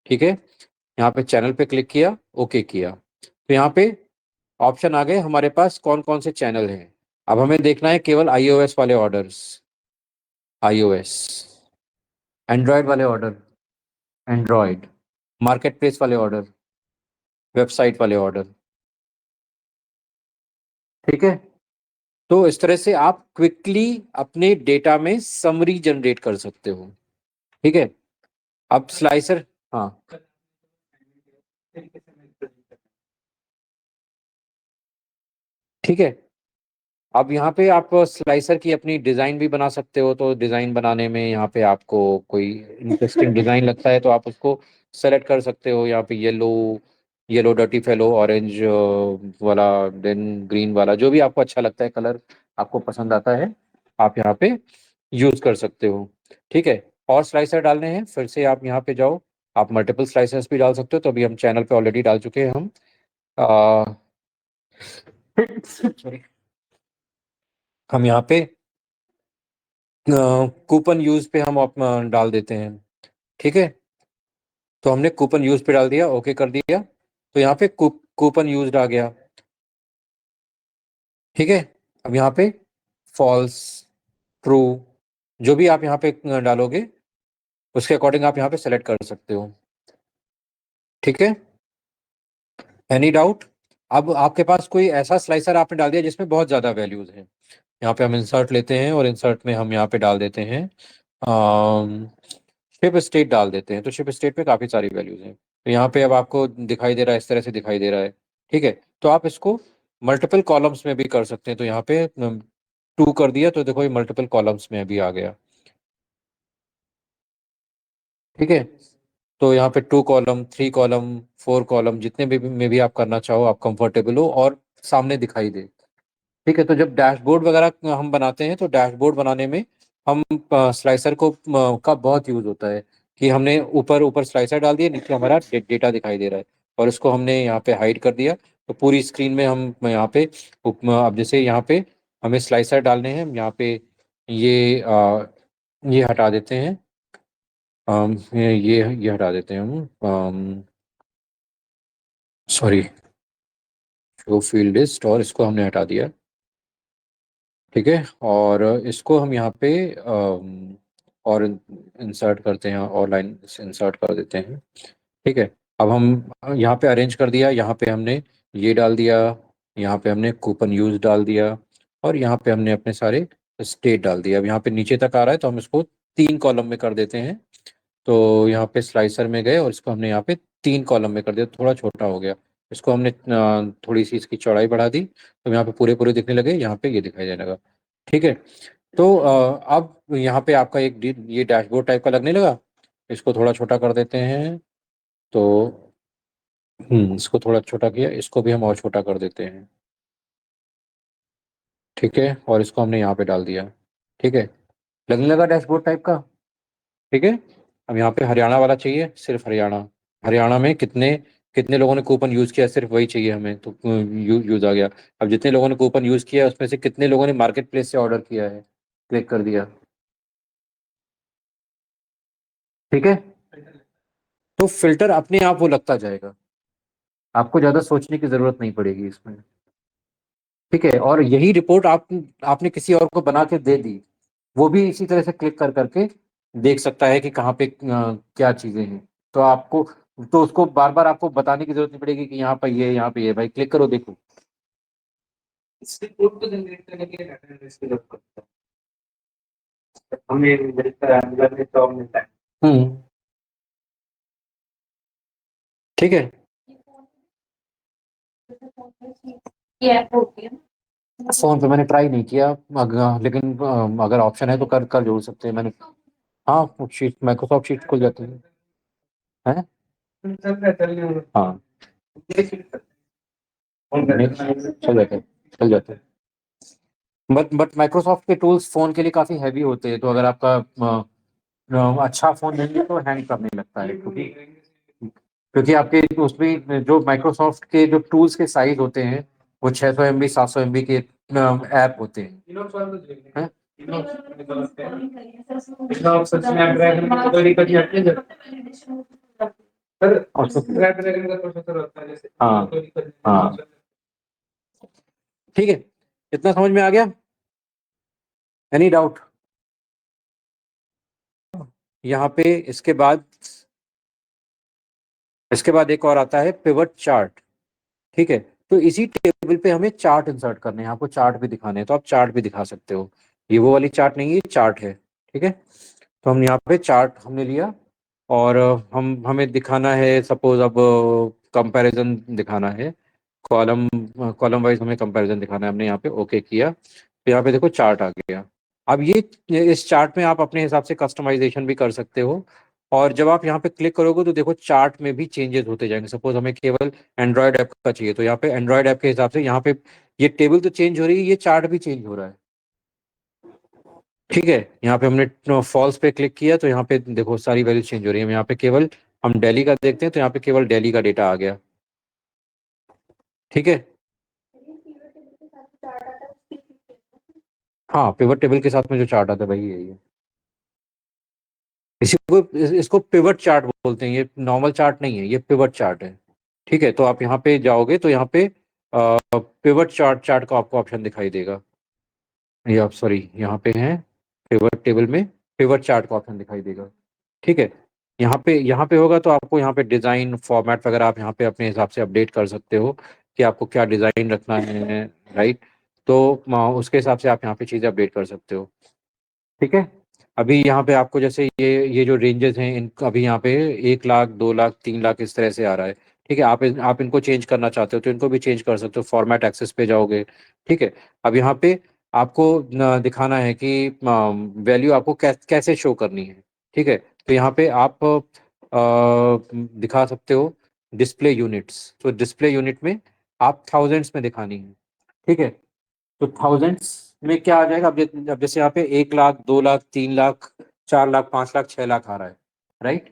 ठीक है, यहाँ पे चैनल पे क्लिक किया, ओके किया, तो यहाँ पे ऑप्शन आ गए हमारे पास कौन कौन से चैनल हैं। अब हमें देखना है केवल iOS वाले ऑर्डर्स, iOS, एंड्रॉयड वाले ऑर्डर, एंड्रॉयड, मार्केट प्लेस वाले ऑर्डर, वेबसाइट वाले ऑर्डर। ठीक है, तो इस तरह से आप क्विकली अपने डेटा में समरी जनरेट कर सकते हो। ठीक है, अब स्लाइसर, हाँ, ठीक है, अब यहाँ पे आप स्लाइसर की अपनी डिज़ाइन भी बना सकते हो, तो डिज़ाइन बनाने में यहाँ पे आपको कोई इंटरेस्टिंग डिज़ाइन लगता है तो आप उसको सेलेक्ट कर सकते हो। यहाँ पे yellow, yellow dirty fellow, orange वाला, देन ग्रीन वाला, जो भी आपको अच्छा लगता है, कलर आपको पसंद आता है, आप यहाँ पे यूज़ कर सकते हो। ठीक है, और स्लाइसर डालने हैं फिर से आप यहाँ पे जाओ, आप मल्टीपल स्लाइसर्स भी डाल सकते हो, तो अभी हम चैनल पे ऑलरेडी डाल चुके हैं हम। आ, हम यहाँ पे कूपन यूज पे हम डाल देते हैं। ठीक है, तो हमने कूपन यूज पे डाल दिया, ओके कर दिया, तो यहाँ पे कूपन यूज आ गया। ठीक है, अब यहाँ पे फॉल्स, ट्रू, जो भी आप यहाँ पे डालोगे उसके अकॉर्डिंग आप यहाँ पे सेलेक्ट कर सकते हो। ठीक है, एनी डाउट। अब आपके पास कोई ऐसा स्लाइसर आपने डाल दिया जिसमें बहुत ज़्यादा वैल्यूज हैं, यहाँ पे हम इंसर्ट लेते हैं और इंसर्ट में हम यहाँ पे डाल देते हैं, शिप स्टेट डाल देते हैं, तो शिप स्टेट में काफ़ी सारी वैल्यूज हैं, तो यहाँ पे अब आपको दिखाई दे रहा है, इस तरह से दिखाई दे रहा है। ठीक है, तो आप इसको मल्टीपल कॉलम्स में भी कर सकते हैं, तो यहाँ पे 2 कर दिया तो देखो ये मल्टीपल कॉलम्स में भी आ गया। ठीक है, तो यहाँ पे 2 कॉलम, 3 कॉलम, 4 कॉलम, जितने भी आप करना चाहो, आप कंफर्टेबल हो और सामने दिखाई दे। ठीक है, तो जब डैशबोर्ड वगैरह हम बनाते हैं तो डैशबोर्ड बनाने में हम स्लाइसर को का बहुत यूज होता है कि हमने ऊपर ऊपर स्लाइसर डाल दिया, नीचे हमारा डेटा दिखाई दे रहा है और इसको हमने यहाँ पे हाइड कर दिया। तो पूरी स्क्रीन में हम यहाँ पे अब जैसे यहाँ पे हमें स्लाइसर डालने हैं, हम यहाँ पे ये ये हटा देते हैं। ये हटा देते हैं हम, सॉरी, शो फील्ड लिस्ट, और इसको हमने हटा दिया। ठीक है, और इसको हम यहाँ पे और इंसर्ट करते हैं, और लाइन इंसर्ट कर देते हैं। ठीक है, अब हम यहाँ पे अरेंज कर दिया, यहाँ पे हमने ये डाल दिया, यहाँ पे हमने कूपन यूज डाल दिया, और यहाँ पे हमने अपने सारे स्टेट डाल दिया। अब यहाँ पे नीचे तक आ रहा है तो हम इसको 3 कॉलम में कर देते हैं। तो यहाँ पे स्लाइसर में गए और इसको हमने यहाँ पे 3 कॉलम में कर दिया, थोड़ा छोटा हो गया। इसको हमने थोड़ी सी इसकी चौड़ाई बढ़ा दी, तो यहाँ पे पूरे पूरे दिखने लगे, यहाँ पे ये दिखाई देने लगा। ठीक है, तो अब यहाँ पे आपका ये डैशबोर्ड टाइप का लगने लगा। इसको थोड़ा छोटा कर देते हैं। तो इसको थोड़ा छोटा किया, इसको भी हम और छोटा कर देते हैं। ठीक है, और इसको हमने यहाँ पे डाल दिया। ठीक है, लगने लगा डैशबोर्ड टाइप का। ठीक है, अब यहाँ पे हरियाणा वाला चाहिए, सिर्फ हरियाणा। हरियाणा में कितने कितने लोगों ने कूपन यूज किया, सिर्फ वही चाहिए हमें, तो यूज आ गया। अब जितने लोगों ने कूपन यूज किया उसमें से कितने लोगों ने मार्केट प्लेस से ऑर्डर किया है, क्लिक कर दिया। ठीक है, तो फिल्टर अपने आप वो लगता जाएगा, आपको ज्यादा सोचने की जरूरत नहीं पड़ेगी इसमें। ठीक है, और यही रिपोर्ट आपने किसी और को बना के दे दी, वो भी इसी तरह से क्लिक कर करके देख सकता है कि कहाँ पे क्या चीजें हैं। तो आपको तो उसको बार बार आपको बताने की जरूरत नहीं पड़ेगी कि यहाँ पर ये, यहाँ पे ये, भाई क्लिक करो देखो। इस रिपोर्ट को जनरेट करने के लिए डाटा एनालिसिस की जरूरत पड़ता है, हमें जॉब मिलता है। ठीक है, ये ऐप होती है। फोन पे मैंने ट्राई नहीं किया, लेकिन अगर ऑप्शन है तो कर कर जरूर सकते हैं मैंने। हाँ, शीट, माइक्रोसॉफ्ट शीट खुल जाती है। हैं? हाँ, चल जाते हैं, चल जाते हैं। बट माइक्रोसॉफ्ट के टूल्स फोन के लिए काफी हैवी होते हैं, तो अगर आपका अच्छा फोन नहीं है तो हैंग करने लगता है, क्योंकि क्योंकि आपके उसमें जो माइक्रोसॉफ्ट के जो टूल्स के साइज होते हैं वो 600 MB, 700 MB के ऐप होते हैं। और हाँ, हाँ, ठीक है, इतना समझ में आ गया? Any doubt? यहाँ पे इसके बाद एक और आता है पिवट चार्ट। ठीक है, तो इसी टेबल पे हमें चार्ट इंसर्ट करने हैं, आपको चार्ट भी दिखाने हैं तो आप चार्ट भी दिखा सकते हो। ये वो वाली चार्ट नहीं है, ये चार्ट है। ठीक है, तो हम यहाँ पे चार्ट हमने लिया, और हम हमें दिखाना है, सपोज अब कंपैरिजन दिखाना है, कॉलम कॉलम वाइज हमें कंपैरिजन दिखाना है। हमने यहाँ पे ओके किया, तो यहाँ पे देखो चार्ट आ गया। अब ये इस चार्ट में आप अपने हिसाब से कस्टमाइजेशन भी कर सकते हो, और जब आप यहाँ पे क्लिक करोगे तो देखो चार्ट में भी चेंजेस होते जाएंगे। सपोज हमें केवल एंड्रॉयड ऐप का चाहिए, तो यहाँ पे एंड्रॉयड ऐप के हिसाब से यहाँ पे ये टेबल तो चेंज हो रही है, ये चार्ट भी चेंज हो रहा है। ठीक है, यहाँ पे हमने फॉल्स पे क्लिक किया तो यहाँ पे देखो सारी वैल्यू चेंज हो रही है। यहाँ पे केवल हम दिल्ली का देखते हैं तो यहाँ पे केवल दिल्ली का डेटा आ गया। ठीक है, हाँ, पिवट टेबल के साथ में जो चार्ट आता है वही है ये। इसी को इसको पिवट चार्ट बोलते हैं, ये नॉर्मल चार्ट नहीं है, ये पिवट चार्ट है। ठीक है, तो आप यहाँ पे जाओगे तो यहाँ पे पिवट चार्ट चार्ट का आपको ऑप्शन दिखाई देगा। ये आप सॉरी, यहाँ पे हैं पिवट टेबल में, पिवट चार्ट का ऑप्शन दिखाई देगा। ठीक है, यहाँ पे होगा तो आपको यहाँ पे डिजाइन फॉर्मेट वगैरह आप यहाँ पे अपने हिसाब से अपडेट कर सकते हो कि आपको क्या डिजाइन रखना है। राइट, तो उसके हिसाब से आप यहाँ पे चीजें अपडेट कर सकते हो। ठीक है, अभी यहाँ पे आपको जैसे ये जो रेंजेस हैं, इन अभी यहाँ पे 1 लाख, 2 लाख, 3 लाख इस तरह से आ रहा है। ठीक है, आप इनको चेंज करना चाहते हो तो इनको भी चेंज कर सकते हो, फॉर्मेट एक्सेस पे जाओगे। ठीक है, अब यहाँ पे आपको दिखाना है कि वैल्यू आपको कैसे शो करनी है। ठीक है, तो यहाँ पे आप दिखा सकते हो डिस्प्ले यूनिट्स। तो डिस्प्ले यूनिट में आप थाउजेंड्स में दिखानी है, ठीक है। तो थाउजेंड्स में क्या आ जाएगा, अब जैसे यहाँ पे 1 लाख, 2 लाख, 3 लाख, 4 लाख, 5 लाख, 6 लाख आ रहा है, राइट।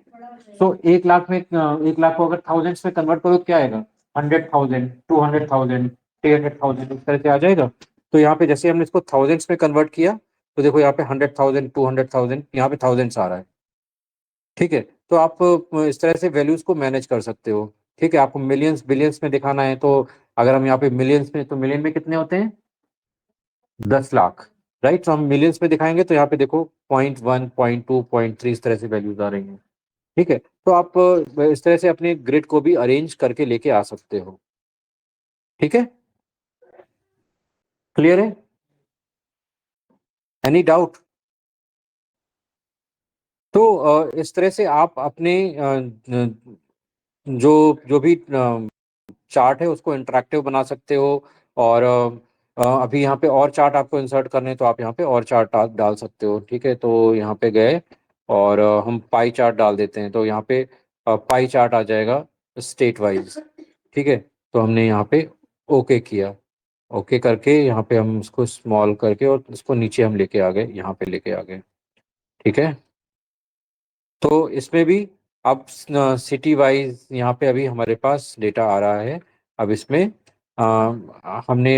तो 1 लाख में 1 लाख को अगर थाउजेंड्स में कन्वर्ट करो तो क्या आएगा, 100,000, 200,000, 300,000, इस तरह से आ जाएगा। तो यहाँ पे जैसे हमने इसको थाउजेंड्स में कन्वर्ट किया, तो देखो यहाँ पे 100,000, 200,000, यहाँ पे थाउजेंड्स आ रहा है, ठीक है। तो आप इस तरह से वैल्यूज को मैनेज कर सकते हो, ठीक है। आपको मिलियंस बिलियंस में दिखाना है तो अगर हम यहाँ पे मिलियंस में, तो मिलियन में कितने होते हैं, 10 लाख, राइट। तो हम मिलियंस में दिखाएंगे तो यहाँ पे देखो 0.1, 0.2, 0.3 इस तरह से वैल्यूज आ रही हैं, ठीक है। तो आप इस तरह से अपने ग्रिड को भी अरेंज करके लेके आ सकते हो, ठीक है। क्लियर है, एनी डाउट? तो इस तरह से आप अपने जो जो भी चार्ट है उसको इंटरेक्टिव बना सकते हो। और अभी यहाँ पे और चार्ट आपको इंसर्ट करने हैं तो आप यहाँ पे और चार्ट डाल सकते हो, ठीक है। तो यहाँ पे गए और हम पाई चार्ट डाल देते हैं, तो यहाँ पे पाई चार्ट आ जाएगा स्टेट वाइज, ठीक है। तो हमने यहाँ पे ओके किया, ओके करके यहाँ पे हम इसको स्मॉल करके और इसको नीचे हम लेके आ गए, यहाँ पे लेके आ गए, ठीक है। तो इसमें भी अब सिटी वाइज यहाँ पे अभी हमारे पास डेटा आ रहा है। अब इसमें हमने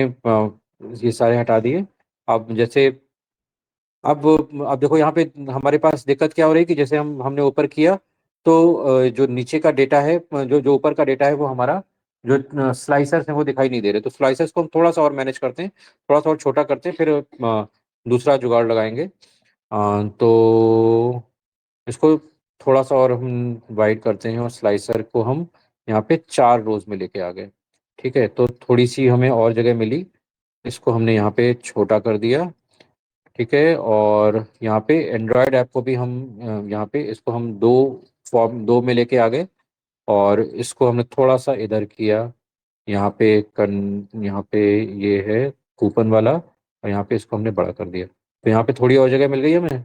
ये सारे हटा दिए। अब जैसे अब देखो यहाँ पे हमारे पास दिक्कत क्या हो रही है कि जैसे हमने ऊपर किया तो जो नीचे का डेटा है, जो जो ऊपर का डेटा है वो हमारा जो स्लाइसर्स हैं वो दिखाई नहीं दे रहे। तो स्लाइसर्स को हम थोड़ा सा और मैनेज करते हैं, थोड़ा सा और छोटा करते हैं, फिर दूसरा जुगाड़ लगाएंगे। तो इसको थोड़ा सा और हम वाइड करते हैं और स्लाइसर को हम यहाँ पे 4 रोज में लेके आ गए, ठीक है। तो थोड़ी सी हमें और जगह मिली, इसको हमने यहाँ पे छोटा कर दिया, ठीक है। और यहाँ पे एंड्रॉयड ऐप को भी हम यहाँ पे इसको हम दो में लेके आ गए और इसको हमने थोड़ा सा इधर किया, यहाँ पे यहाँ पे ये है कूपन वाला, और यहाँ पे इसको हमने बड़ा कर दिया। तो यहाँ पे थोड़ी और जगह मिल गई हमें,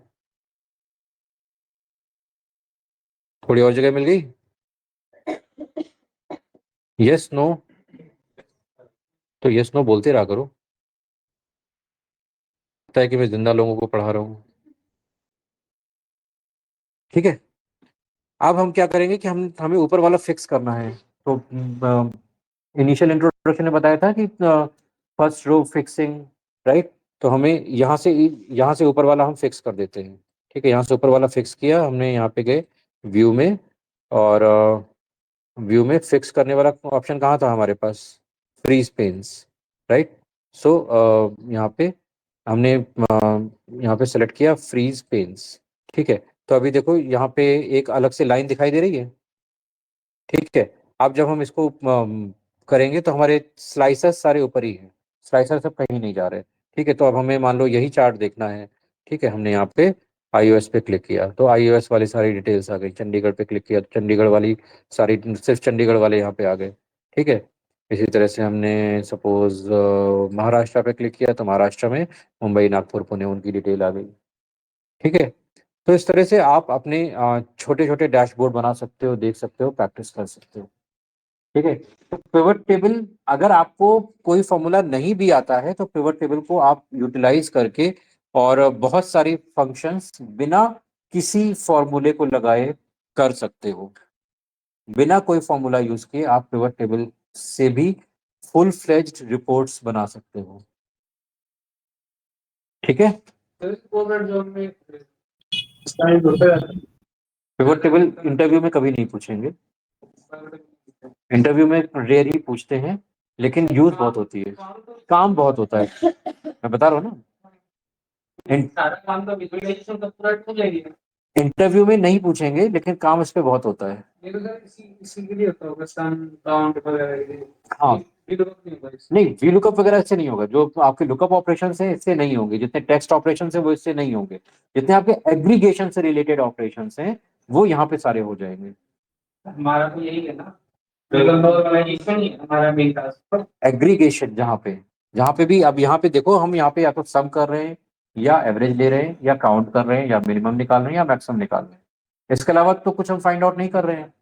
थोड़ी और जगह मिल गई। यस नो, तो यस नो बोलते रहा करो, लगता है कि मैं जिंदा लोगों को पढ़ा रहा हूँ, ठीक है। अब हम क्या करेंगे कि हम हमें ऊपर वाला फिक्स करना है। तो इनिशियल इंट्रोडक्शन ने बताया था कि फर्स्ट रो फिक्सिंग, राइट। तो हमें यहाँ से ऊपर वाला हम फिक्स कर देते हैं, ठीक है। यहाँ से ऊपर वाला फिक्स किया हमने, यहाँ पे गए व्यू में, और व्यू में फिक्स करने वाला ऑप्शन कहाँ था हमारे पास, फ्रीज पेन्स, राइट। सो यहाँ पे हमने यहाँ पे सेलेक्ट किया फ्रीज पेन्स, ठीक है। तो अभी देखो यहाँ पे एक अलग से लाइन दिखाई दे रही है, ठीक है। अब जब हम इसको करेंगे तो हमारे स्लाइसर्स सारे ऊपर ही हैं, स्लाइसर सब कहीं नहीं जा रहे, ठीक है। तो अब हमें मान लो यही चार्ट देखना है, ठीक है। हमने यहाँ पे iOS पे क्लिक किया तो iOS वाली सारी डिटेल्स आ गई, चंडीगढ़ पे क्लिक किया तो चंडीगढ़ वाली सारी, सिर्फ चंडीगढ़ वाले यहाँ पे आ गए, ठीक है। इसी तरह से हमने सपोज महाराष्ट्र पे क्लिक किया तो महाराष्ट्र में मुंबई, नागपुर, पुणे उनकी डिटेल आ गई, ठीक है। तो इस तरह से आप अपने छोटे छोटे डैशबोर्ड बना सकते हो, देख सकते हो, प्रैक्टिस कर सकते हो, ठीक है। तो पिवट टेबल, अगर आपको कोई फॉर्मूला नहीं भी आता है तो पिवट टेबल को आप यूटिलाइज करके और बहुत सारी फंक्शंस बिना किसी फॉर्मूले को लगाए कर सकते हो। बिना कोई फॉर्मूला यूज किए आप पिवट टेबल से भी फुल फ्लेज्ड रिपोर्ट्स बना सकते हो, ठीक है। पिवट टेबल इंटरव्यू में कभी नहीं पूछेंगे, इंटरव्यू में रेयर ही पूछते हैं, लेकिन यूज बहुत होती है, काम बहुत होता है, मैं बता रहा हूँ ना। इंटरव्यू में नहीं पूछेंगे लेकिन काम इस पे बहुत होता है। इसी के लिए होता होगा सन काउंट वगैरह। हाँ, नहीं वी लुकअप वगैरह इससे नहीं होगा, जो आपके लुकअप ऑपरेशन है इससे नहीं होंगे, जितने टेक्स्ट ऑपरेशन है वो इससे नहीं होंगे, जितने आपके एग्रीगेशन से रिलेटेड ऑपरेशन हैं वो यहाँ पे सारे हो जाएंगे। हमारा तो यही है ना, हमारा मेन टास्क एग्रीगेशन, जहाँ पे भी, अब यहाँ पे देखो हम यहाँ पे या तो सम कर रहे हैं या एवरेज ले रहे हैं या काउंट कर रहे हैं या मिनिमम निकाल रहे हैं या मैक्सिमम निकाल रहे हैं, इसके अलावा तो कुछ हम फाइंड आउट नहीं कर रहे हैं,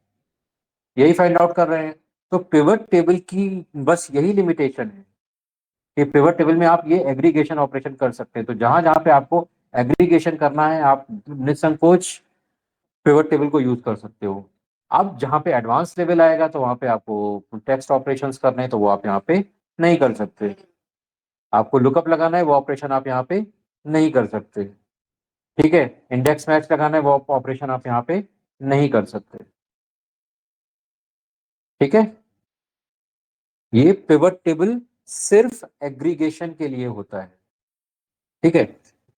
यही फाइंड आउट कर रहे हैं। तो पिवट टेबल की बस यही लिमिटेशन है कि पिवट टेबल में आप ये एग्रीगेशन ऑपरेशन कर सकते हैं। तो जहां जहां पे आपको एग्रीगेशन करना है, आप निसंकोच पिवट टेबल को यूज कर सकते हो। अब जहां पे एडवांस लेवल आएगा तो वहां पे आपको टेक्स्ट ऑपरेशंस करने हैं, तो वो आप यहाँ पे नहीं कर सकते। आपको लुकअप लगाना है, वो ऑपरेशन आप यहाँ पे नहीं कर सकते। ठीक है, इंडेक्स मैच लगाना है, वो ऑपरेशन आप यहाँ पे नहीं कर सकते। ठीक है, ये पिवट टेबल सिर्फ एग्रीगेशन के लिए होता है। ठीक है,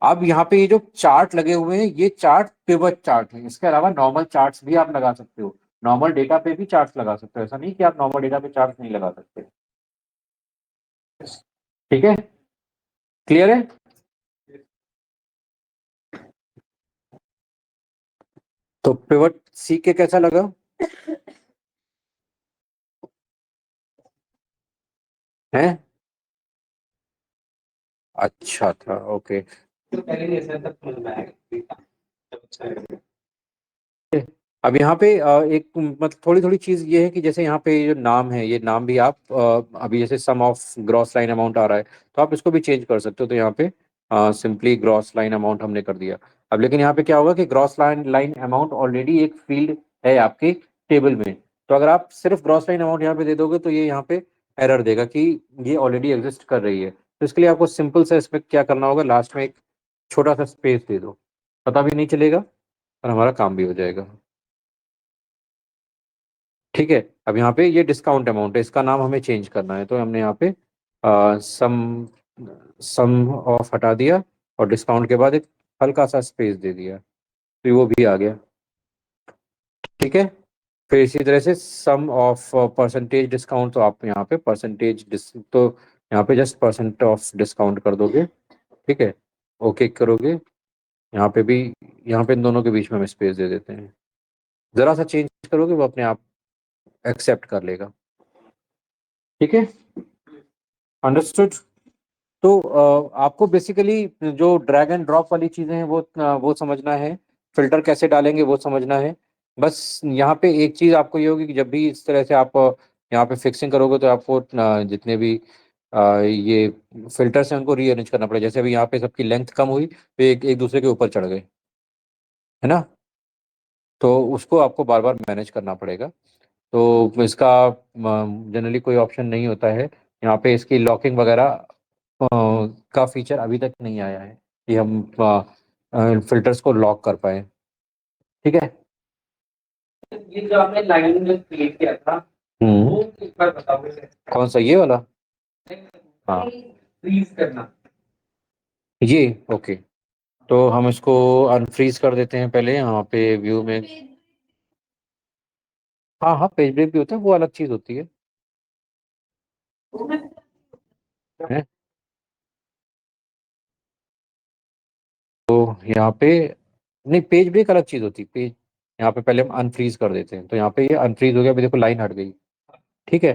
अब यहाँ पे ये जो चार्ट लगे हुए हैं, ये चार्ट पिवट चार्ट है। इसके अलावा नॉर्मल चार्ट्स भी आप लगा सकते हो, नॉर्मल डेटा पे भी चार्ट्स लगा सकते हो, ऐसा नहीं कि आप नॉर्मल डेटा पे चार्ट्स नहीं लगा सकते। ठीक है, क्लियर है? तो पिवट सीख के कैसा लगा? है, अच्छा था, ओके। तो पहले ऐसा था, अब यहाँ पे एक मतलब थोड़ी थोड़ी चीज ये है कि जैसे यहाँ पे जो नाम है, ये नाम भी आप अभी जैसे सम ऑफ ग्रॉस लाइन अमाउंट आ रहा है, तो आप इसको भी चेंज कर सकते हो। तो यहाँ पे सिंपली ग्रॉस लाइन अमाउंट हमने कर दिया। अब लेकिन यहाँ पे क्या होगा कि gross line line amount already एक फील्ड है आपके टेबल में। तो अगर आप सिर्फ ग्रॉस लाइन अमाउंट यहाँ पे दे दोगे तो ये यहाँ पे एरर देगा कि ये ऑलरेडी एग्जिस्ट कर रही है। तो इसके लिए आपको सिंपल सा इसमें क्या करना होगा, लास्ट में एक छोटा सा स्पेस दे दो, पता भी नहीं चलेगा और हमारा काम भी हो जाएगा। ठीक है, अब यहाँ पे ये डिस्काउंट अमाउंट है, इसका नाम हमें चेंज करना है। तो हमने यहाँ पे सम सम ऑफ हटा दिया और डिस्काउंट के बाद एक हल्का सा स्पेस दे दिया, तो वो भी आ गया। ठीक है, फिर इसी तरह से सम ऑफ परसेंटेज डिस्काउंट, तो आप यहाँ पे परसेंटेज तो यहाँ पे जस्ट परसेंट ऑफ डिस्काउंट कर दोगे। ठीक है, ओके करोगे, यहाँ पे भी, यहाँ पे इन दोनों के बीच में हम स्पेस दे देते हैं। जरा सा चेंज करोगे वो अपने आप एक्सेप्ट कर लेगा। ठीक है, अंडरस्टूड। तो आपको बेसिकली जो ड्रैग एंड ड्रॉप वाली चीज़ें हैं वो समझना है, फिल्टर कैसे डालेंगे वो समझना है। बस यहाँ पे एक चीज़ आपको ये होगी कि जब भी इस तरह से आप यहाँ पे फिक्सिंग करोगे तो आपको जितने भी ये फिल्टर्स हैं उनको रीअरेंज करना पड़ेगा। जैसे अभी यहाँ पे सबकी लेंथ कम हुई तो एक एक दूसरे के ऊपर चढ़ गए, है ना? तो उसको आपको बार बार मैनेज करना पड़ेगा। तो इसका जनरली कोई ऑप्शन नहीं होता है यहाँ पे, इसकी लॉकिंग वगैरह का फीचर अभी तक नहीं आया है कि हम फिल्टर्स को लॉक कर पाए। ठीक है, ये जो आपने लाइन में क्रिएट किया था, वो एक बार बताओ मुझे। कौन सा, ये वाला? हाँ, फ्रीज करना, ये ओके। तो हम इसको अनफ्रीज कर देते हैं पहले यहाँ पे व्यू में। हाँ हाँ, पेज ब्रेक भी होता है, वो अलग चीज होती है। तो यहाँ पे नहीं, पेज ब्रेक अलग चीज होती है। पेज, यहाँ पे पहले हम अनफ्रीज कर देते हैं, तो यहाँ पे ये अनफ्रीज हो गया, अभी देखो लाइन हट गई। ठीक है,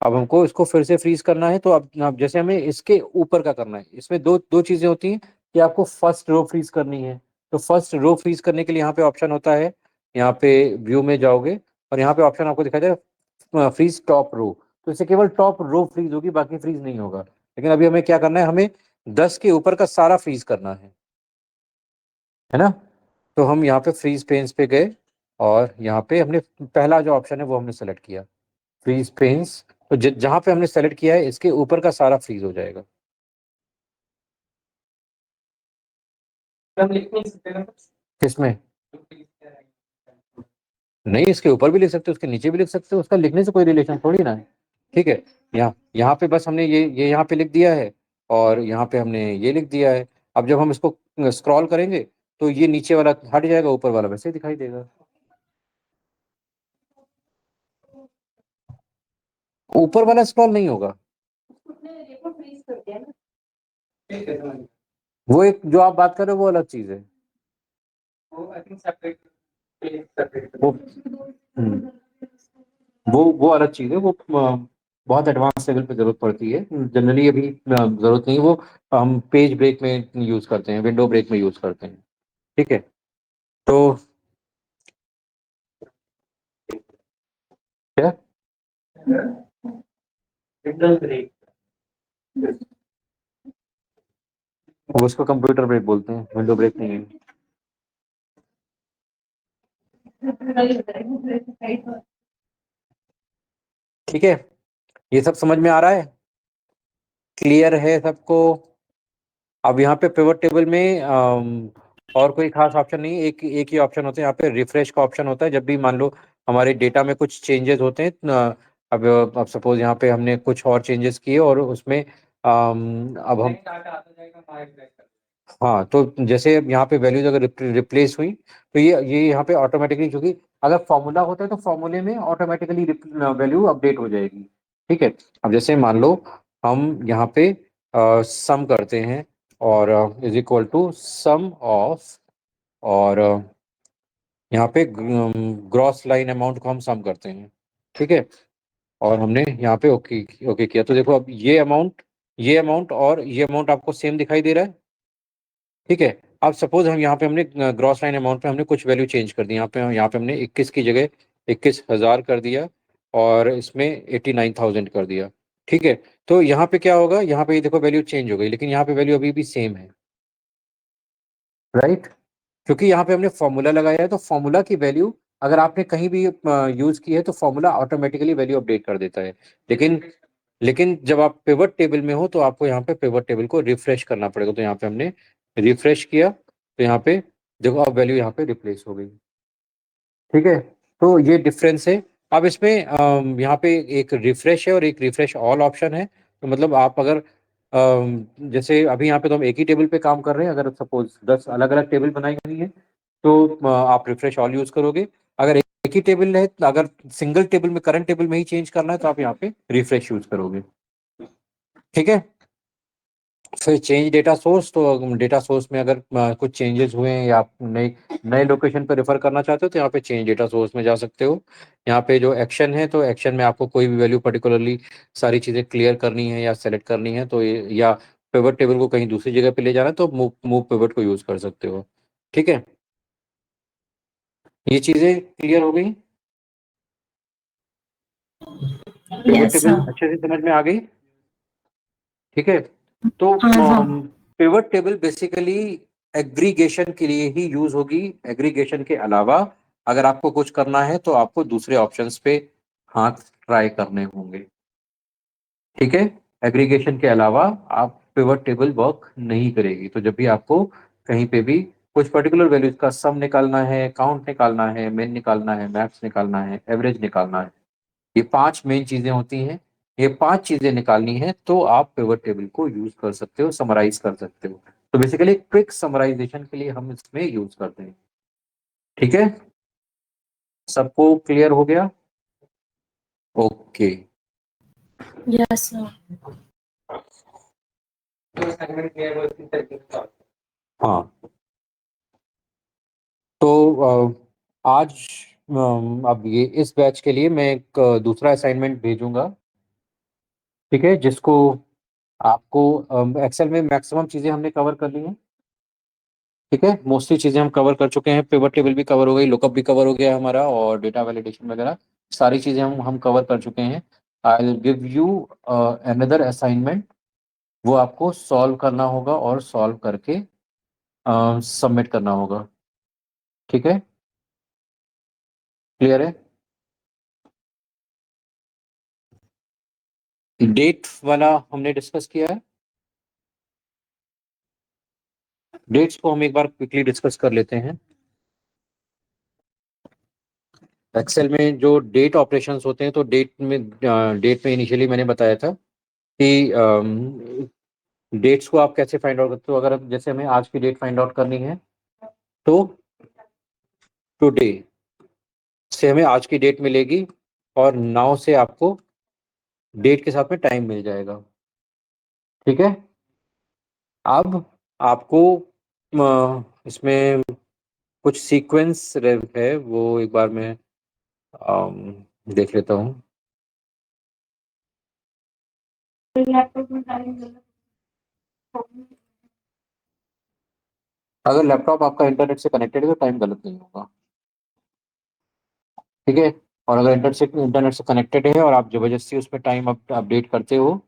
अब हमको इसको फिर से फ्रीज करना है। तो अब जैसे हमें इसके ऊपर का करना है, इसमें दो दो चीजें होती हैं कि आपको फर्स्ट रो फ्रीज करनी है। तो फर्स्ट रो फ्रीज करने के लिए यहाँ पे ऑप्शन होता है, यहाँ पे व्यू में जाओगे और यहाँ पे ऑप्शन आपको दिखाई देगा फ्रीज टॉप रो। तो इससे केवल टॉप रो फ्रीज होगी, बाकी फ्रीज नहीं होगा। लेकिन अभी हमें क्या करना है, हमें 10 के ऊपर का सारा फ्रीज करना है ना? तो हम यहाँ पे फ्रीज पेन्स पे गए और यहाँ पे हमने पहला जो ऑप्शन है वो हमने सेलेक्ट किया, फ्रीज पेन्स। तो जहाँ पे हमने सेलेक्ट किया है इसके ऊपर का सारा फ्रीज हो जाएगा। हम लिख नहीं सकते ना? किसमें? नहीं, इसके ऊपर भी लिख सकते हो, उसके नीचे भी लिख सकते हो, उसका लिखने से कोई रिलेशन थोड़ी ना है। ठीक है, यहाँ यहाँ पे बस हमने ये यहाँ पे लिख दिया है और यहाँ पे हमने ये लिख दिया है। अब जब हम इसको स्क्रॉल करेंगे तो ये नीचे वाला हट जाएगा, ऊपर वाला वैसे ही दिखाई देगा। ऊपर वाला स्क्रॉल नहीं होगा, वो एक जो आप बात कर रहे हो वो अलग चीज है। वो आई थिंक सेपरेट, वो हम्म, वो अलग चीज है। वो बहुत एडवांस लेवल पे जरूरत पड़ती है, जनरली अभी जरूरत नहीं है। वो हम पेज ब्रेक में यूज करते हैं, विंडो ब्रेक में यूज करते हैं। ठीक है, तो क्या? वो उसको कंप्यूटर ब्रेक बोलते हैं, विंडो ब्रेक नहीं है। ठीक है, ये सब समझ में आ रहा है? क्लियर है सबको? अब यहाँ पे पिवट टेबल में और कोई खास ऑप्शन नहीं, एक एक ही ऑप्शन होता है यहाँ पे, रिफ्रेश का ऑप्शन होता है। जब भी मान लो हमारे डेटा में कुछ चेंजेस होते हैं, अब सपोज यहाँ पे हमने कुछ और चेंजेस किए और उसमें अब हम, हाँ, तो जैसे यहाँ पे वैल्यूज अगर रिप्लेस हुई तो ये यहाँ पे ऑटोमेटिकली, क्योंकि अगर फॉर्मूला होता है तो फॉर्मूले में ऑटोमेटिकली वैल्यू अपडेट हो जाएगी। ठीक है, अब जैसे मान लो हम यहाँ पे सम करते हैं और is equal to sum of, और यहाँ पे ग्रॉस लाइन अमाउंट को हम सम करते हैं। ठीक है, और हमने यहाँ पे ओके ओके किया, तो देखो अब ये अमाउंट और ये अमाउंट आपको सेम दिखाई दे रहा है। ठीक है, अब सपोज हम यहाँ पे हमने ग्रॉस लाइन अमाउंट पे हमने कुछ वैल्यू चेंज कर दी, यहाँ पे हमने 21 की जगह 21,000 कर दिया और इसमें 89,000 कर दिया। ठीक है, तो यहाँ पे क्या होगा, यहाँ पे ये देखो वैल्यू चेंज हो गई, लेकिन यहाँ पे वैल्यू अभी भी सेम है, राइट? क्योंकि यहाँ पे हमने फॉर्मूला लगाया है, तो फॉर्मूला की वैल्यू अगर आपने कहीं भी यूज की है तो फॉर्मूला ऑटोमेटिकली वैल्यू अपडेट कर देता है। लेकिन लेकिन जब आप पिवट टेबल में हो तो आपको यहाँ पे पिवट टेबल को रिफ्रेश करना पड़ेगा, तो यहाँ पे हमने रिफ्रेश किया, तो यहाँ पे देखो अब वैल्यू यहाँ पे रिप्लेस हो गई। ठीक है, तो ये डिफरेंस है। अब इसमें यहाँ पे एक रिफ्रेश है और एक रिफ्रेश ऑल ऑप्शन है, तो मतलब आप अगर जैसे अभी यहाँ पे तो हम एक ही टेबल पे काम कर रहे हैं, अगर सपोज 10 अलग अलग टेबल बनाई हुई है तो आप रिफ्रेश ऑल यूज करोगे। अगर एक ही टेबल है, अगर सिंगल टेबल में करंट टेबल में ही चेंज करना है तो आप यहाँ पे रिफ्रेश यूज करोगे। ठीक है, फिर चेंज डेटा सोर्स, तो डेटा सोर्स में अगर कुछ चेंजेस हुए हैं या आप नए नए लोकेशन पर रेफर करना चाहते हो तो यहाँ पे चेंज डेटा सोर्स में जा सकते हो। यहाँ पे जो एक्शन है, तो एक्शन में आपको कोई भी वैल्यू पर्टिकुलरली सारी चीज़ें क्लियर करनी है या सेलेक्ट करनी है, तो या पिवट टेबल को कहीं दूसरी जगह पे ले जाना है तो मूव मूव पिवट को यूज़ कर सकते हो। ठीक है, ये चीज़ें क्लियर हो गई? Pivot yes table sir. अच्छे से समझ में आ गई? ठीक है, तो हाँ हाँ। पिवट टेबल बेसिकली एग्रीगेशन के लिए ही यूज होगी। एग्रीगेशन के अलावा अगर आपको कुछ करना है तो आपको दूसरे ऑप्शंस पे हाथ ट्राई करने होंगे। ठीक है, एग्रीगेशन के अलावा आप पिवट टेबल वर्क नहीं करेगी। तो जब भी आपको कहीं पे भी कुछ पर्टिकुलर वैल्यूज का सम निकालना है, काउंट निकालना है, मेन निकालना है, मैक्स निकालना है, एवरेज निकालना है, ये 5 मेन चीजें होती हैं। ये 5 चीजें निकालनी है तो आप पिवट टेबल को यूज कर सकते हो, समराइज कर सकते हो। तो बेसिकली क्विक समराइजेशन के लिए हम इसमें यूज करते हैं। ठीक है, सबको क्लियर हो गया? ओके। Yes sir. हाँ, तो आज अब ये इस बैच के लिए मैं एक दूसरा असाइनमेंट भेजूंगा। ठीक है, जिसको आपको एक्सेल में मैक्सिमम चीजें हमने कवर कर ली हैं। ठीक है, मोस्टली चीजें हम कवर कर चुके हैं, पिवट टेबल भी कवर हो गई, लुकअप भी कवर हो गया हमारा, और डेटा वैलिडेशन वगैरह सारी चीजें हम कवर कर चुके हैं। I will give you another assignment, वो आपको सॉल्व करना होगा और सॉल्व करके सबमिट करना होगा। ठीक है, क्लियर है? डेट वाला हमने डिस्कस किया है, डेट्स को हम एक बार क्विकली डिस्कस कर लेते हैं। एक्सेल में जो डेट ऑपरेशंस होते हैं, तो डेट में इनिशियली मैंने बताया था कि डेट्स को आप कैसे फाइंड आउट करते हो। अगर जैसे हमें आज की डेट फाइंड आउट करनी है तो टुडे से हमें आज की डेट मिलेगी, और नाउ से आपको डेट के साथ में टाइम मिल जाएगा। ठीक है, अब आपको इसमें कुछ सीक्वेंस है, वो एक बार मैं देख लेता हूँ। अगर लैपटॉप आपका इंटरनेट से कनेक्टेड है तो टाइम गलत नहीं होगा। ठीक है, और अगर इंटरनेट से कनेक्टेड है और आप जबरदस्ती उसमें टाइम अपडेट करते हो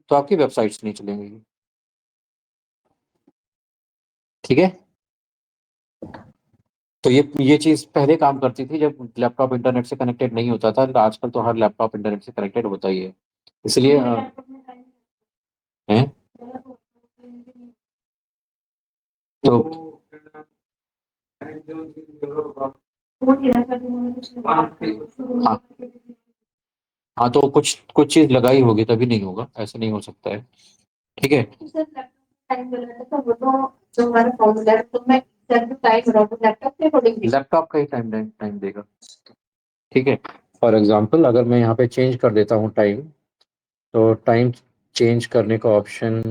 तो आपकी वेबसाइट्स नहीं चलेंगी। ठीक है। तो ये चीज पहले काम करती थी जब लैपटॉप इंटरनेट से कनेक्टेड नहीं होता था, आजकल तो हर लैपटॉप इंटरनेट से कनेक्टेड होता ही है। इसलिए हैं तो हाँ, हाँ तो कुछ कुछ चीज लगाई होगी तभी नहीं होगा, ऐसे नहीं हो सकता है। ठीक है। लैपटॉप का ही टाइम टाइम देगा। ठीक है। फॉर एग्जांपल अगर मैं यहाँ पे चेंज कर देता हूँ टाइम, तो टाइम चेंज करने का ऑप्शन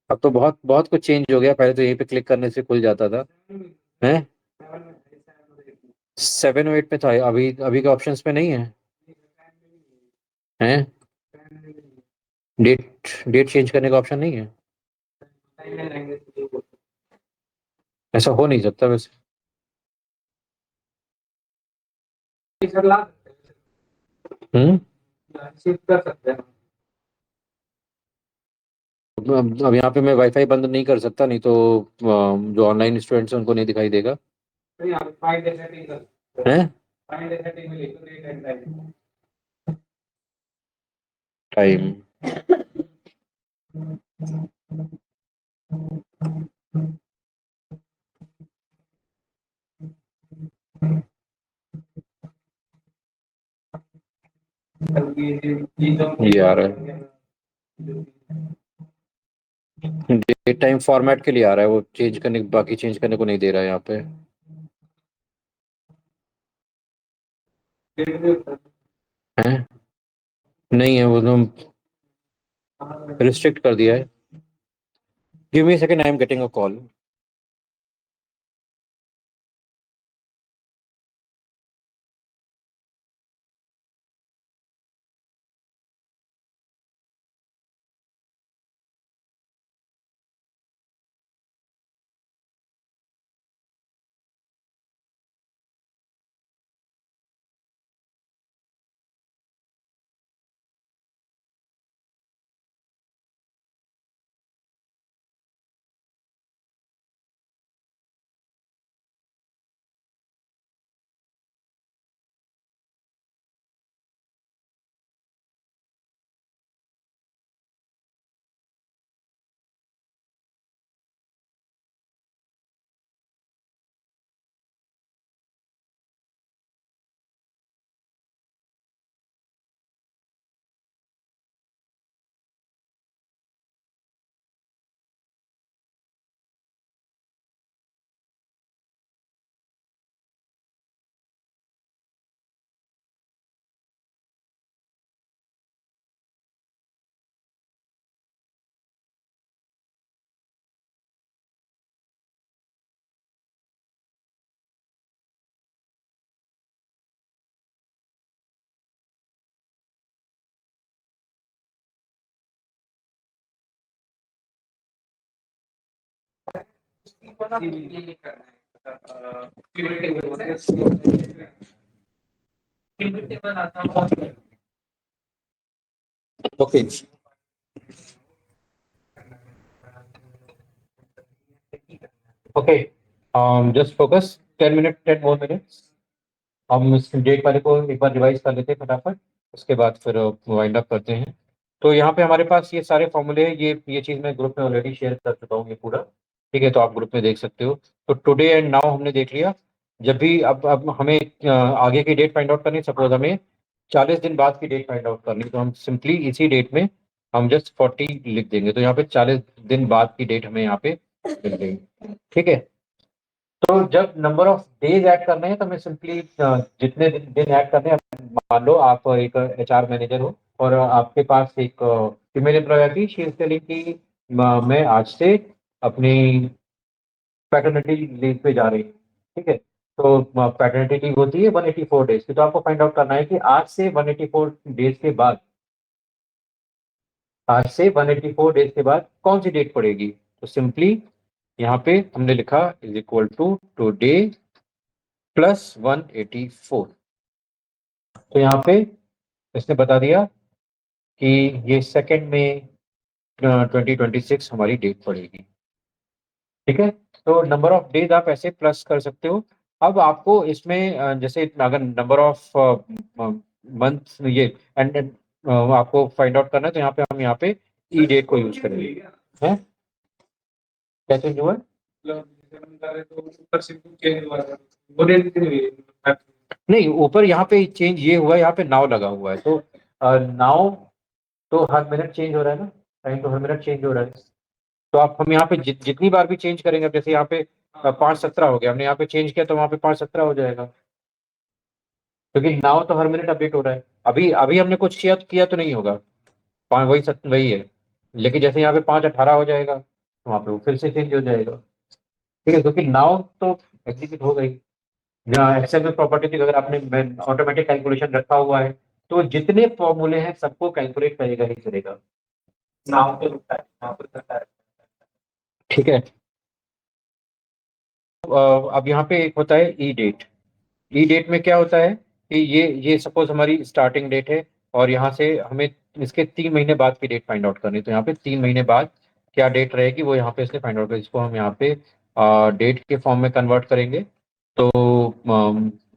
अब तो बहुत बहुत कुछ चेंज हो गया, पहले तो यहीं पे क्लिक करने से खुल जाता था। हैं 7 और 8 में था, अभी अभी के ऑप्शंस में नहीं है। हैं डेट डेट चेंज करने का ऑप्शन नहीं है। ऐसा हो नहीं सकता वैसे। हम्म। अब यहाँ पे मैं वाईफाई बंद नहीं कर सकता, नहीं तो जो ऑनलाइन स्टूडेंट्स हैं उनको नहीं दिखाई देगा। हैं टाइम ये आ रहा है, डेट टाइम फॉर्मेट के लिए आ रहा है, वो चेंज करने, बाकी चेंज करने को नहीं दे रहा है यहाँ पे। हैं नहीं है वो तो रिस्ट्रिक्ट कर दिया है। Give me second, I am getting a call. Okay okay, just focus 10 minute, 10 more minutes. हम इस डेट वाले को एक बार रिवाइज कर लेते हैं फटाफट, उसके बाद फिर वाइंड अप करते हैं। तो यहाँ पे हमारे पास ये सारे फॉर्मूले, ये चीज़ मैं ग्रुप में ऑलरेडी शेयर कर चुका हूँ ये पूरा। ठीक है, तो आप ग्रुप में देख सकते हो। तो टुडे एंड नाउ हमने देख लिया। जब भी अब हमें आगे की डेट फाइंड आउट करनी, सपोज हमें 40 दिन बाद की डेट फाइंड आउट करनी, तो हम सिंपली इसी डेट में हम जस्ट 40 लिख देंगे, तो यहाँ पे 40 दिन बाद की डेट हमें यहाँ पे मिल गई। ठीक है। तो जब नंबर ऑफ डेज ऐड करने हैं तो मैं सिंपली जितने दिन ऐड करने हैं, मान लो आप एक HR मैनेजर हो और आपके पास एक फीमेल एम्प्लॉय आती है, शी इज टेलिंग कि मैं आज से अपनी पैटर्निटी लीव पे जा रही हूँ। ठीक है। तो पैटर्निटी लीव होती है 184 डेज की, तो आपको फाइंड आउट करना है कि आज से 184 डेज के बाद कौन सी डेट पड़ेगी। तो सिंपली यहाँ पे हमने लिखा is equal to today plus 184। तो यहाँ पे इसने बता दिया कि ये 2 मई 2026 हमारी डेट पड़ेगी। ठीक है, तो नंबर ऑफ डेज आप ऐसे प्लस कर सकते हो। अब आपको इसमें जैसे अगर नंबर ऑफ मंथ ये एंड आपको फाइंड आउट करना है, तो यहाँ पे हम यहाँ पे ई डेट को यूज करेंगे। है क्या चेंज हुआ है? नहीं, ऊपर यहाँ पे चेंज ये हुआ है, यहाँ पे नाउ लगा हुआ है, तो नाउ तो हर मिनट चेंज हो रहा है ना, टाइम तो हर मिनट चेंज हो रहा है। तो आप हम यहाँ पे जितनी बार भी चेंज करेंगे, अब जैसे यहाँ पे 5:17 हो गया, हमने यहाँ पे चेंज किया तो वहाँ पे 5:17 हो जाएगा, क्योंकि नाउ तो हर मिनट अपडेट हो रहा है। अभी अभी हमने कुछ किया तो नहीं होगा, वही है। लेकिन जैसे यहाँ पे 5:18 हो जाएगा तो वहाँ पे वो फिर से चेंज हो जाएगा। ठीक है, क्योंकि नाउ तो एग्जीक्यूट हो गई। यहाँ एक्सेल में प्रॉपर्टी थी, अगर आपने ऑटोमेटिक कैलकुलेशन रखा हुआ है तो जितने फॉर्मूले हैं सबको कैलकुलेट करेगा ही करेगा। नाउ तो रुकता है, नाउ तो करता है। ठीक है, अब यहाँ पे एक होता है ई डेट। ई डेट में क्या होता है कि ये सपोज हमारी स्टार्टिंग डेट है, और यहाँ से हमें इसके 3 महीने बाद की डेट फाइंड आउट करनी है। तो यहाँ पे 3 महीने बाद क्या डेट रहेगी वो यहाँ पे इसने फाइंड आउट कर, इसको हम यहाँ पे डेट के फॉर्म में कन्वर्ट करेंगे। तो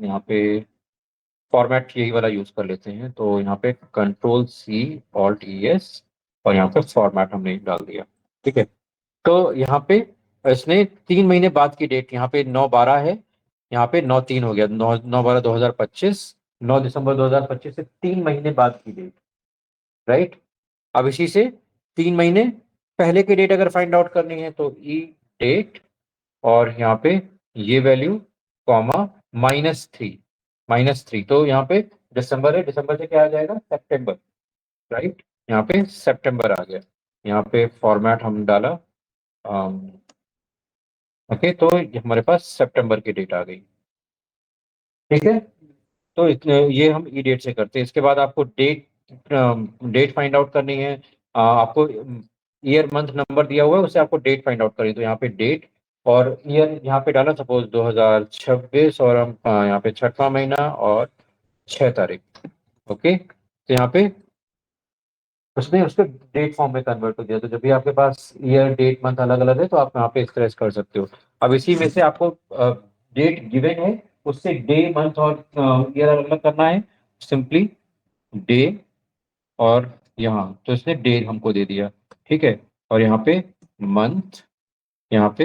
यहाँ पे फॉर्मेट यही वाला यूज कर लेते हैं, तो यहाँ पे Ctrl+C Alt+ES और यहाँ पे फॉर्मेट हमने डाल दिया। ठीक है, तो यहाँ पे इसने 3 महीने बाद की डेट, यहाँ पे 9/12 है, यहाँ पे 9/3 हो गया, 9/12/2025, 9 दिसंबर 2025 से 3 महीने बाद की डेट। राइट, अब इसी से 3 महीने पहले की डेट अगर फाइंड आउट करनी है तो ई डेट और यहाँ पे ये वैल्यू कॉमा -3, -3। तो यहाँ पे दिसंबर है, दिसंबर से क्या आ जाएगा, सितंबर। राइट, यहाँ पे सितंबर आ गया, यहाँ पे फॉर्मेट हम डाला। ओके, तो ये हमारे पास सितंबर की डेट आ गई। ठीक है, तो इतने ये हम ई डेट से करते हैं। इसके बाद आपको डेट फाइंड आउट करनी है। आपको ईयर मंथ नंबर दिया हुआ है, उससे आपको डेट फाइंड आउट करनी है। तो यहाँ पे डेट और ईयर यहाँ पे डाला, सपोज 2026, और हम यहाँ पे 6वां महीना और 6 तारीख। ओके, तो यहाँ पे उसने उसको डेट फॉर्म में कन्वर्ट कर दिया। तो जब भी आपके पास ईयर डेट मंथ अलग अलग है तो आप यहाँ पे एक्सप्रेस कर सकते हो। अब इसी में से आपको डेट गिवन है, उससे डे मंथ और ईयर अलग अलग करना है। सिंपली डे और यहाँ तो इसने डे हमको दे दिया। ठीक है, और यहाँ पे मंथ, यहाँ पे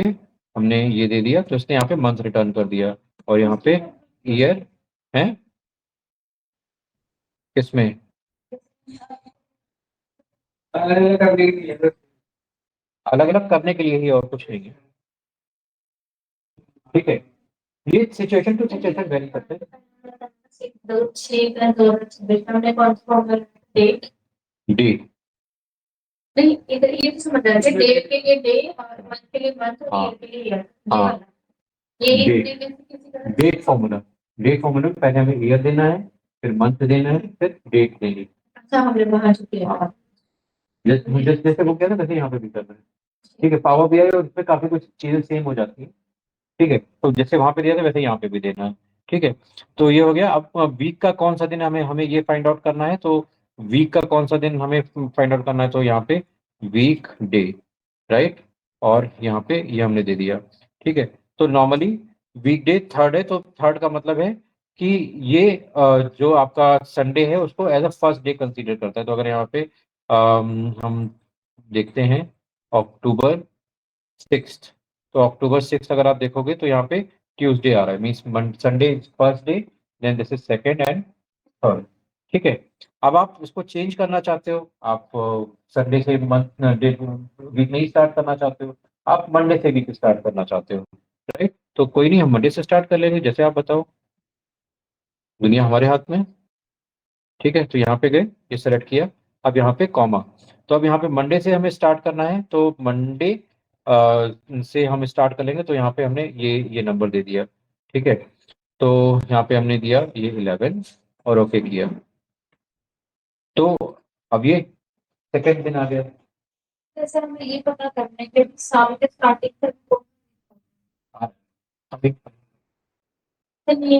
हमने ये दे दिया, तो इसने यहाँ पे मंथ रिटर्न कर दिया। और यहाँ पे ईयर है किसमें, अलग अलग करने के लिए ही, और कुछ नहीं है। ठीक है, ये सिचुएशन टू सिचुएशन वेरी करते हैं। डे नहीं, इधर ये भी समझ रहे थे, डे के लिए डे और मंथ के लिए मंथ और ईयर के लिए ईयर। हाँ, ये डेट फॉर्मूला, डेट फॉर्मूला में पहले हमें ईयर देना है, फिर मंथ देना है, फिर डेट देनी है। अच्छा, हमने वहां चुके हैं। जैसे वो किया ना वैसे यहाँ पे भी करना है। ठीक है, पावर बीआई और इसमें काफी कुछ चीजें सेम हो जाती है। ठीक है, तो जैसे वहां पे दिया था वैसे यहाँ पे भी देना है। ठीक है, तो ये हो गया। अब वीक का कौन सा दिन हमें हमें ये फाइंड आउट करना है, तो वीक का कौन सा दिन हमें फाइंड आउट करना है, तो यहाँ पे वीक डे। राइट, और यहाँ पे ये हमने दे दिया। ठीक है, तो नॉर्मली वीक डे थर्ड है, तो थर्ड का मतलब है कि ये जो आपका संडे है उसको as a first day consider करता है। तो अगर यहाँ पे हम देखते हैं October 6, तो October 6 अगर आप देखोगे तो यहाँ पे ट्यूसडे आ रहा है, means Sunday first day, then this is second and third. ठीक है, अब आप इसको चेंज करना चाहते हो, आप संडे से मंथ डे वीक नहीं स्टार्ट करना चाहते हो, आप मंडे से वीक स्टार्ट करना चाहते हो। राइट, तो कोई नहीं, हम मंडे से स्टार्ट कर लेंगे, जैसे आप बताओ, दुनिया हमारे हाथ में। ठीक है, तो यहाँ पे गए, ये सेलेक्ट किया, अब यहाँ पे कॉमा। तो अब यहाँ पे मंडे से हमें स्टार्ट करना है, तो मंडे से हम स्टार्ट कर लेंगे। तो यहाँ पे हमने ये नंबर दे दिया। ठीक है, तो यहाँ पे हमने दिया ये 11 और ओके किया। तो अब ये सेकेंड दिन आ गया। जैसे हमें ये पता करना है कि साल के स्टार्टिंग तक अभी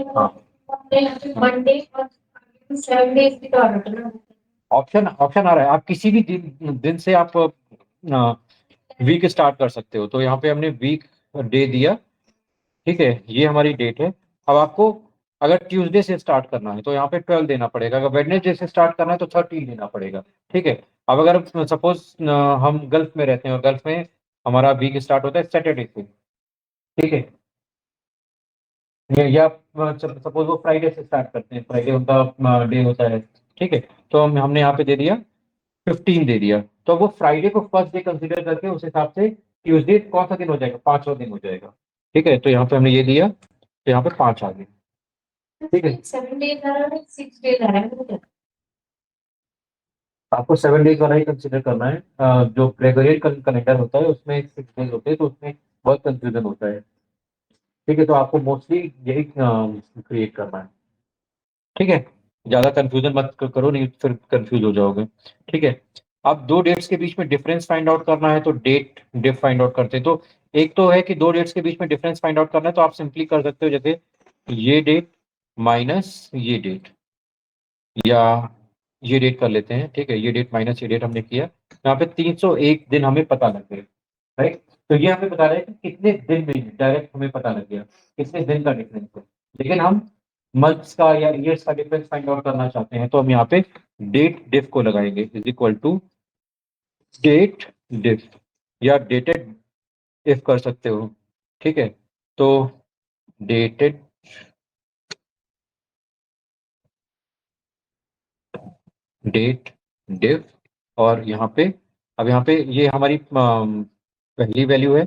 हाँ मंडे और 7 डेज की तो रखना ऑप्शन ऑप्शन आ रहा है, आप किसी भी दिन दिन से आप वीक स्टार्ट कर सकते हो। तो यहाँ पे हमने वीक डे दिया, ठीक है, ये हमारी डेट है। अब आपको अगर ट्यूसडे से स्टार्ट करना है तो यहाँ पे 12 देना पड़ेगा, अगर वेडनेसडे से स्टार्ट करना है तो 13 देना पड़ेगा, ठीक है। अब अगर सपोज हम गल्फ में रहते हैं और गल्फ में हमारा वीक स्टार्ट होता है सैटरडे से, ठीक है, या सपोज वो फ्राइडे से स्टार्ट करते हैं, फ्राइडे उनका डे होता है, ठीक है। तो हमने यहाँ पे दे दिया 15 दे दिया, तो वो फ्राइडे को फर्स्ट डे कंसीडर करके उस हिसाब से ट्यूसडे कौन सा दिन हो जाएगा, पांचवा दिन हो जाएगा, ठीक है। तो यहाँ पे हमने ये दिया, तो यहाँ पे 5 आ गए, ठीक है। 7 डेज आ रहा है 6 डेज आ रहा है आपको 7 डेज वाला ही कंसिडर करना है। जो ग्रेगोरियन कैलेंडर होता है उसमें 6 डेज होते हैं, तो उसमें बहुत कंफ्यूजन होता है, ठीक है। तो आपको मोस्टली यही क्रिएट करना है, ठीक है। ज्यादा कंफ्यूजन मत करो, नहीं फिर कंफ्यूज हो जाओगे, ठीक है। अब दो डेट्स के बीच में डिफरेंस फाइंड आउट करना है तो डेट डिफ फाइंड आउट करते हैं। तो एक तो है कि दो डेट्स के बीच में डिफरेंस फाइंड आउट करना है, तो आप सिंपली कर सकते हो जैसे ये डेट माइनस ये डेट, या ये डेट कर लेते हैं, ठीक है, ये डेट माइनस ये डेट हमने किया। यहाँ पे 301 दिन हमें पता लग गए, राइट। तो ये हमें बता रहा है कि कितने दिन में, डायरेक्ट हमें पता लग गया कितने दिन का डिफरेंस है। लेकिन हम मंथ्स का या ईयर्स का डिफरेंस फाइंड आउट करना चाहते हैं, तो हम यहाँ पे डेट डिफ को लगाएंगे, is equal to date diff, या डेटेड इफ कर सकते हो, ठीक है। तो डेटेड डेट डिफ, और यहाँ पे अब यहाँ पे ये हमारी पहली वैल्यू है,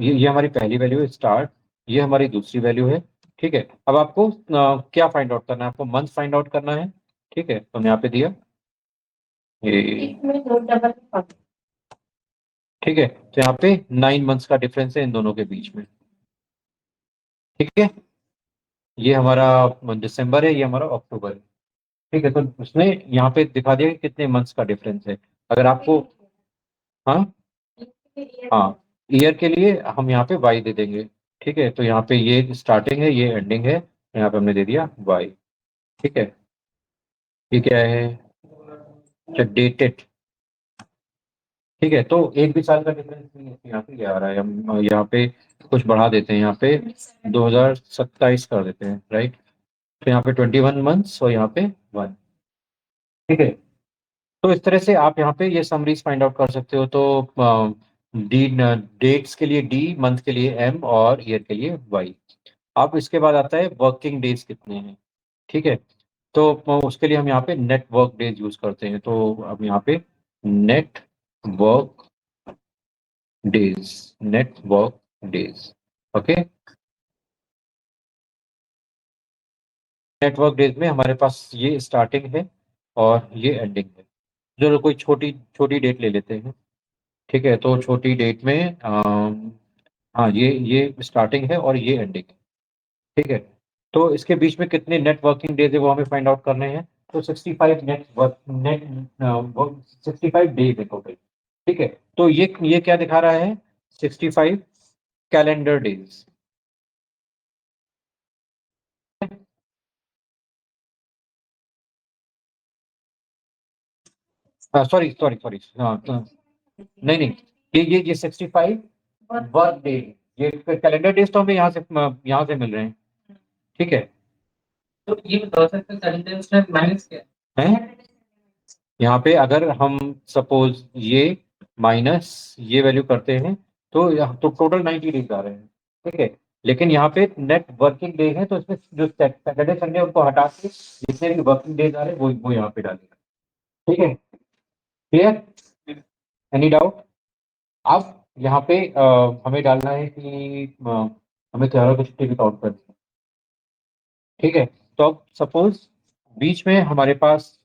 ये हमारी पहली वैल्यू है स्टार्ट, ये हमारी दूसरी वैल्यू है, ठीक है। अब आपको क्या फाइंड आउट करना है, आपको मंथ फाइंड आउट करना है, ठीक है। तो हमने यहाँ पे दिया ये, एक में दो डबल ठीक है। तो यहाँ पे 9 मंथ्स का डिफरेंस है इन दोनों के बीच में, ठीक है। ये हमारा दिसंबर है, ये हमारा अक्टूबर है, ठीक है। तो उसने यहाँ पे दिखा दिया कि कितने मंथ्स का डिफरेंस है। अगर आपको, हाँ हाँ, ईयर के लिए हम यहाँ पे वाई दे देंगे, ठीक है। तो यहाँ पे ये स्टार्टिंग है, ये एंडिंग है, यहाँ पे हमने दे दिया वाई, ठीक है। ये क्या है, डेटेड, ठीक है। तो एक भी साल का डिफरेंस नहीं है, तो यहाँ पे क्या आ रहा है, हम यहाँ पे कुछ बढ़ा देते हैं, यहाँ पे 2027 कर देते हैं, राइट। तो यहाँ पे 21 मंथ्स और यहाँ पे 1, ठीक है। तो इस तरह से आप यहाँ पे ये समरीज फाइंड आउट कर सकते हो। तो डी डेट्स के लिए डी, मंथ के लिए एम और ईयर के लिए वाई। अब इसके बाद आता है वर्किंग डेज कितने हैं, ठीक है। तो उसके लिए हम यहाँ पे नेट वर्क डेज यूज करते हैं। तो अब यहाँ पे net work days, net work days, okay. Network days में हमारे पास ये स्टार्टिंग है और ये एंडिंग है। जो कोई छोटी छोटी डेट ले लेते हैं, ठीक है। तो छोटी डेट में हाँ, ये स्टार्टिंग है और ये एंडिंग है, ठीक है। तो इसके बीच में कितने नेट वर्किंग डेज है वो हमें फाइंड आउट करने हैं। तो 65 नेट 65 डेज है टोटल, ठीक है। तो ये क्या दिखा रहा है, 65 calendar days, sorry sorry sorry, नहीं नहीं, ये 65 वर्क डे, ये कैलेंडर डेज तो हमें यहाँ से मिल रहे हैं, ठीक है। तो ये बता सकते हैं कैलेंडर उसने माइनस किया है यहाँ पे। अगर हम सपोज ये माइनस ये वैल्यू करते हैं तो टोटल 90 डेज आ रहे हैं, ठीक है। लेकिन यहाँ पे नेट वर्किंग डे है, तो इसमें जो सैटरडे संडे उनको हटा के जितने भी वर्किंग डेज आ रहे हैं वो यहाँ पे डालेगा, ठीक है। Clear, any doubt. अब यहाँ पे हमें डालना है कि हमें त्योहारों की छुट्टी भी काउंट करनी है, ठीक है। तो अब सपोज बीच में हमारे पास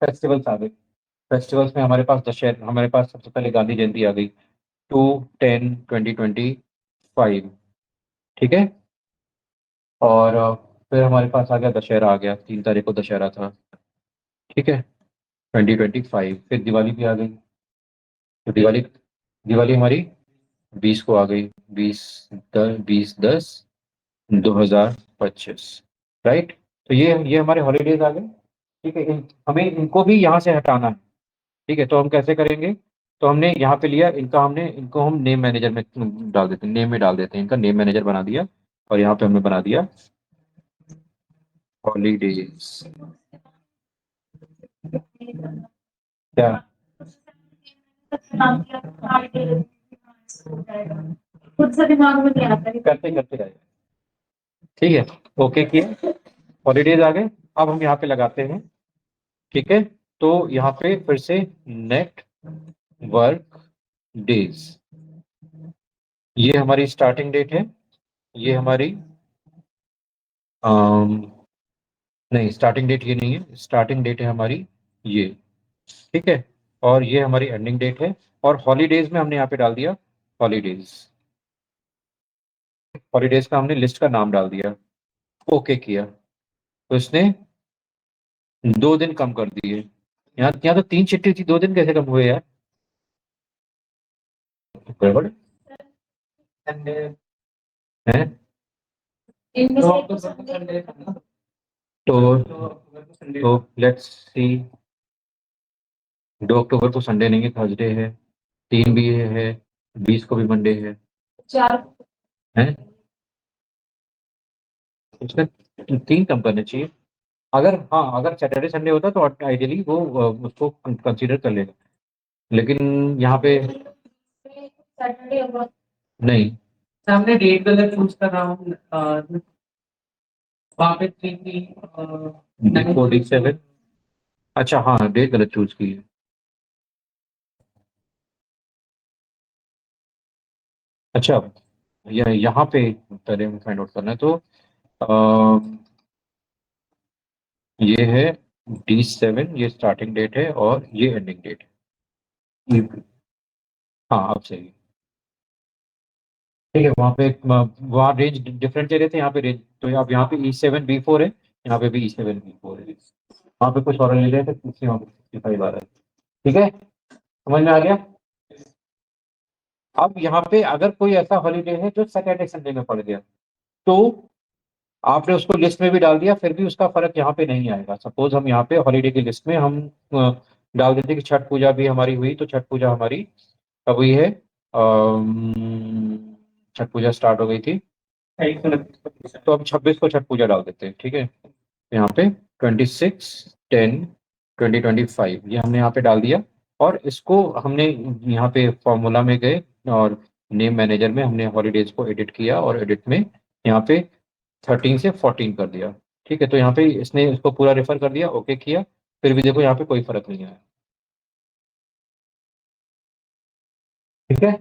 फेस्टिवल्स आ गए। फेस्टिवल्स में हमारे पास दशहरा, हमारे पास सबसे पहले गांधी जयंती आ गई 2/10/2025, ठीक है। और फिर हमारे पास आ गया दशहरा, आ गया 3 तारीख को दशहरा था, ठीक है, 2025। फिर दिवाली भी आ गई, तो दिवाली दिवाली हमारी 20 को आ गई, 20/10/2025, राइट। तो ये हमारे हॉलीडेज आ गए। ठीक है, हमें इनको भी यहाँ से हटाना है। ठीक है, तो हम कैसे करेंगे? तो हमने यहाँ पे लिया इनका, हमने इनको हम नेम मैनेजर में डाल देते हैं, नेम में डाल देते हैं, इनका नेम मैनेजर बना दिया। और यहाँ पे हमने बना दिया हॉलीडेज। क्या? खुद से दिमाग में नहीं आता है। करते करते रहे। ठीक है, ओके किया, हॉलीडेज आ गए। अब हम यहाँ पे लगाते हैं। ठीक है, तो यहाँ पे फिर से नेट वर्क डेज, ये हमारी स्टार्टिंग डेट है, ये हमारी नहीं, स्टार्टिंग डेट ये नहीं है, स्टार्टिंग डेट है हमारी ये। ठीक है, और ये हमारी एंडिंग डेट है। और हॉलीडेज में हमने यहाँ पे डाल दिया हॉलीडेज। हॉलीडेज का हमने लिस्ट का नाम डाल दिया, ओके किया, तो इसने 2 दिन कम कर दिए। यहाँ तो 3 चिट्ठी थी, 2 दिन कैसे कम हुए यार? गड़बड़ है। इनमें से एक तो संडे तो लेट्स सी, 2 अक्टूबर को संडे नहीं है, थर्सडे है। 3 भी है, 20 को भी मंडे चार है। उसमें 3 कम करने चाहिए। अगर हाँ, अगर सैटरडे संडे होता तो आइडियली वो उसको कंसीडर कर लेगा, लेकिन यहाँ पे सैटरडे और नहीं। सामने डेट गलत चूज कर रहा हूँ, वहाँ पे 47, अच्छा हाँ, डेट गलत चूज की है। अच्छा, यहाँ पे पहले हमें फाइंड आउट करना है, तो ये है D7, ये स्टार्टिंग डेट है और ये एंडिंग डेट है। हाँ, अब सही है। ठीक है, वहाँ रेंज डिफरेंट दे रहे थे, यहाँ पे रेंज, तो अब यहाँ पे E7B4 है, यहाँ पे भी E7B4 है। वहाँ पे कुछ और ले रहे थे, इसलिए वहाँ पे 65 आ रहा है। ठीक है, समझ में आ गया? अब यहाँ पे अगर कोई ऐसा हॉलीडे है जो सैटरडे संडे में पड़ गया, तो आपने उसको लिस्ट में भी डाल दिया, फिर भी उसका फर्क यहाँ पे नहीं आएगा। सपोज हम यहाँ पे हॉलीडे की लिस्ट में हम डाल देते कि छठ पूजा भी हमारी हुई, तो छठ पूजा हमारी कब हुई है? छठ पूजा स्टार्ट हो गई थी, तो अब 26 को छठ पूजा डाल देते हैं। ठीक है, यहाँ पे 26/10/2025 ये हमने यहाँ पे डाल दिया। और इसको हमने यहाँ पे फॉर्मूला में गए और नेम मैनेजर में हमने हॉलीडेज को एडिट किया, और एडिट में यहाँ पे 13 से 14 कर दिया। ठीक है, तो यहाँ पे इसने इसको पूरा रेफर कर दिया, ओके किया, फिर भी देखो यहाँ पे कोई फर्क नहीं आया। ठीक है,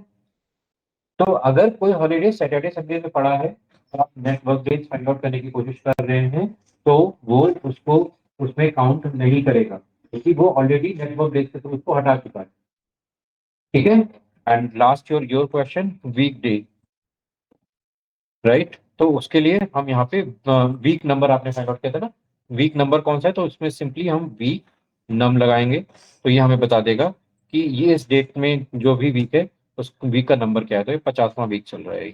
तो अगर कोई हॉलीडे सैटरडे संडे में पड़ा है, तो आप नेटवर्क डेज फाइंड आउट करने की कोशिश कर रहे हैं, तो वो उसको उसमें काउंट नहीं करेगा, क्योंकि वो ऑलरेडी नेटवर्क डेज के थ्रू उसको हटा चुका है। ठीक है, and last your question, week day, right. तो उसके लिए हम यहाँ पे वीक नंबर आपने फाइंड आउट किया था ना, वीक नंबर कौन सा है, तो उसमें सिंपली हम वीक नम लगाएंगे, तो ये हमें बता देगा कि ये इस डेट में जो भी वीक है उस वीक का नंबर क्या है। तो ये 50वां वीक चल रहा है।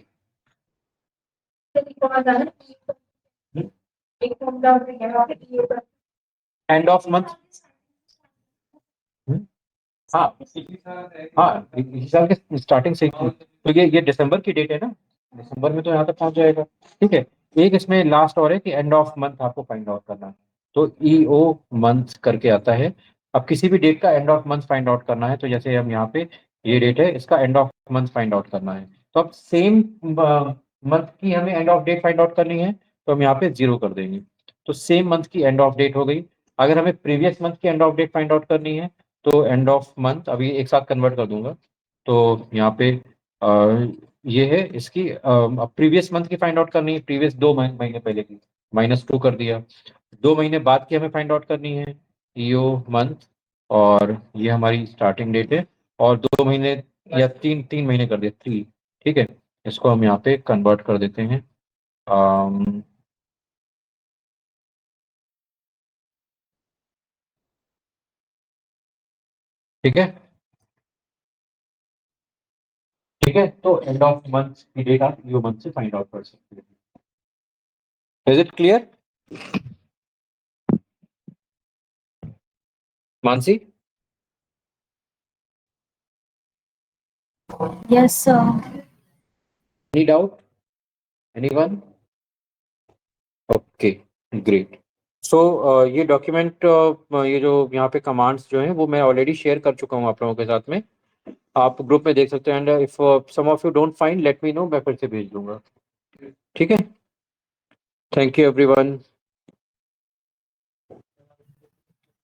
एंड ऑफ मंथ, हाँ हाँ, इसी साल के स्टार्टिंग से ही। तो ये दिसंबर की डेट है ना, दिसंबर में तो यहाँ तक पहुंच जाएगा। ठीक है, एक इसमें लास्ट और है कि एंड ऑफ मंथ आपको फाइंड आउट करना है, तो EO मंथ करके आता है। अब किसी भी डेट का and of month find out करना है, तो जैसे हम यहाँ पे ये डेट है, इसका end of month find out करना है, तो अब सेम मंथ की हमें end of date find out करनी है, तो हम यहाँ पे 0 कर देंगे, तो सेम मंथ की एंड ऑफ डेट हो गई। अगर हमें प्रीवियस मंथ की end of date find out करनी है, तो एंड ऑफ मंथ अभी एक साथ कन्वर्ट कर दूंगा, तो यहाँ पे ये है इसकी प्रीवियस मंथ की फाइंड आउट करनी है, प्रीवियस 2 महीने पहले की, -2 कर दिया। 2 महीने बाद की हमें फाइंड आउट करनी है, EO मंथ, और ये हमारी स्टार्टिंग डेट है, और 2 महीने या 3 महीने कर दिया, 3। ठीक है, इसको हम यहाँ पे कन्वर्ट कर देते हैं। ठीक है, ठीक है, तो एंड ऑफ मंथ की डेट आप यो मंथ से फाइंड आउट कर सकते हैं। Is it clear Mansi? Yes sir. Any doubt? Anyone? Okay, great. So ये डॉक्यूमेंट ये जो यहाँ पे कमांड्स जो हैं वो मैं ऑलरेडी शेयर कर चुका हूँ आप लोगों के साथ में, आप ग्रुप में देख सकते हैं। And if some of you don't find let me know, मैं फिर से भेज दूंगा। ठीक है, थैंक यू एवरीवन।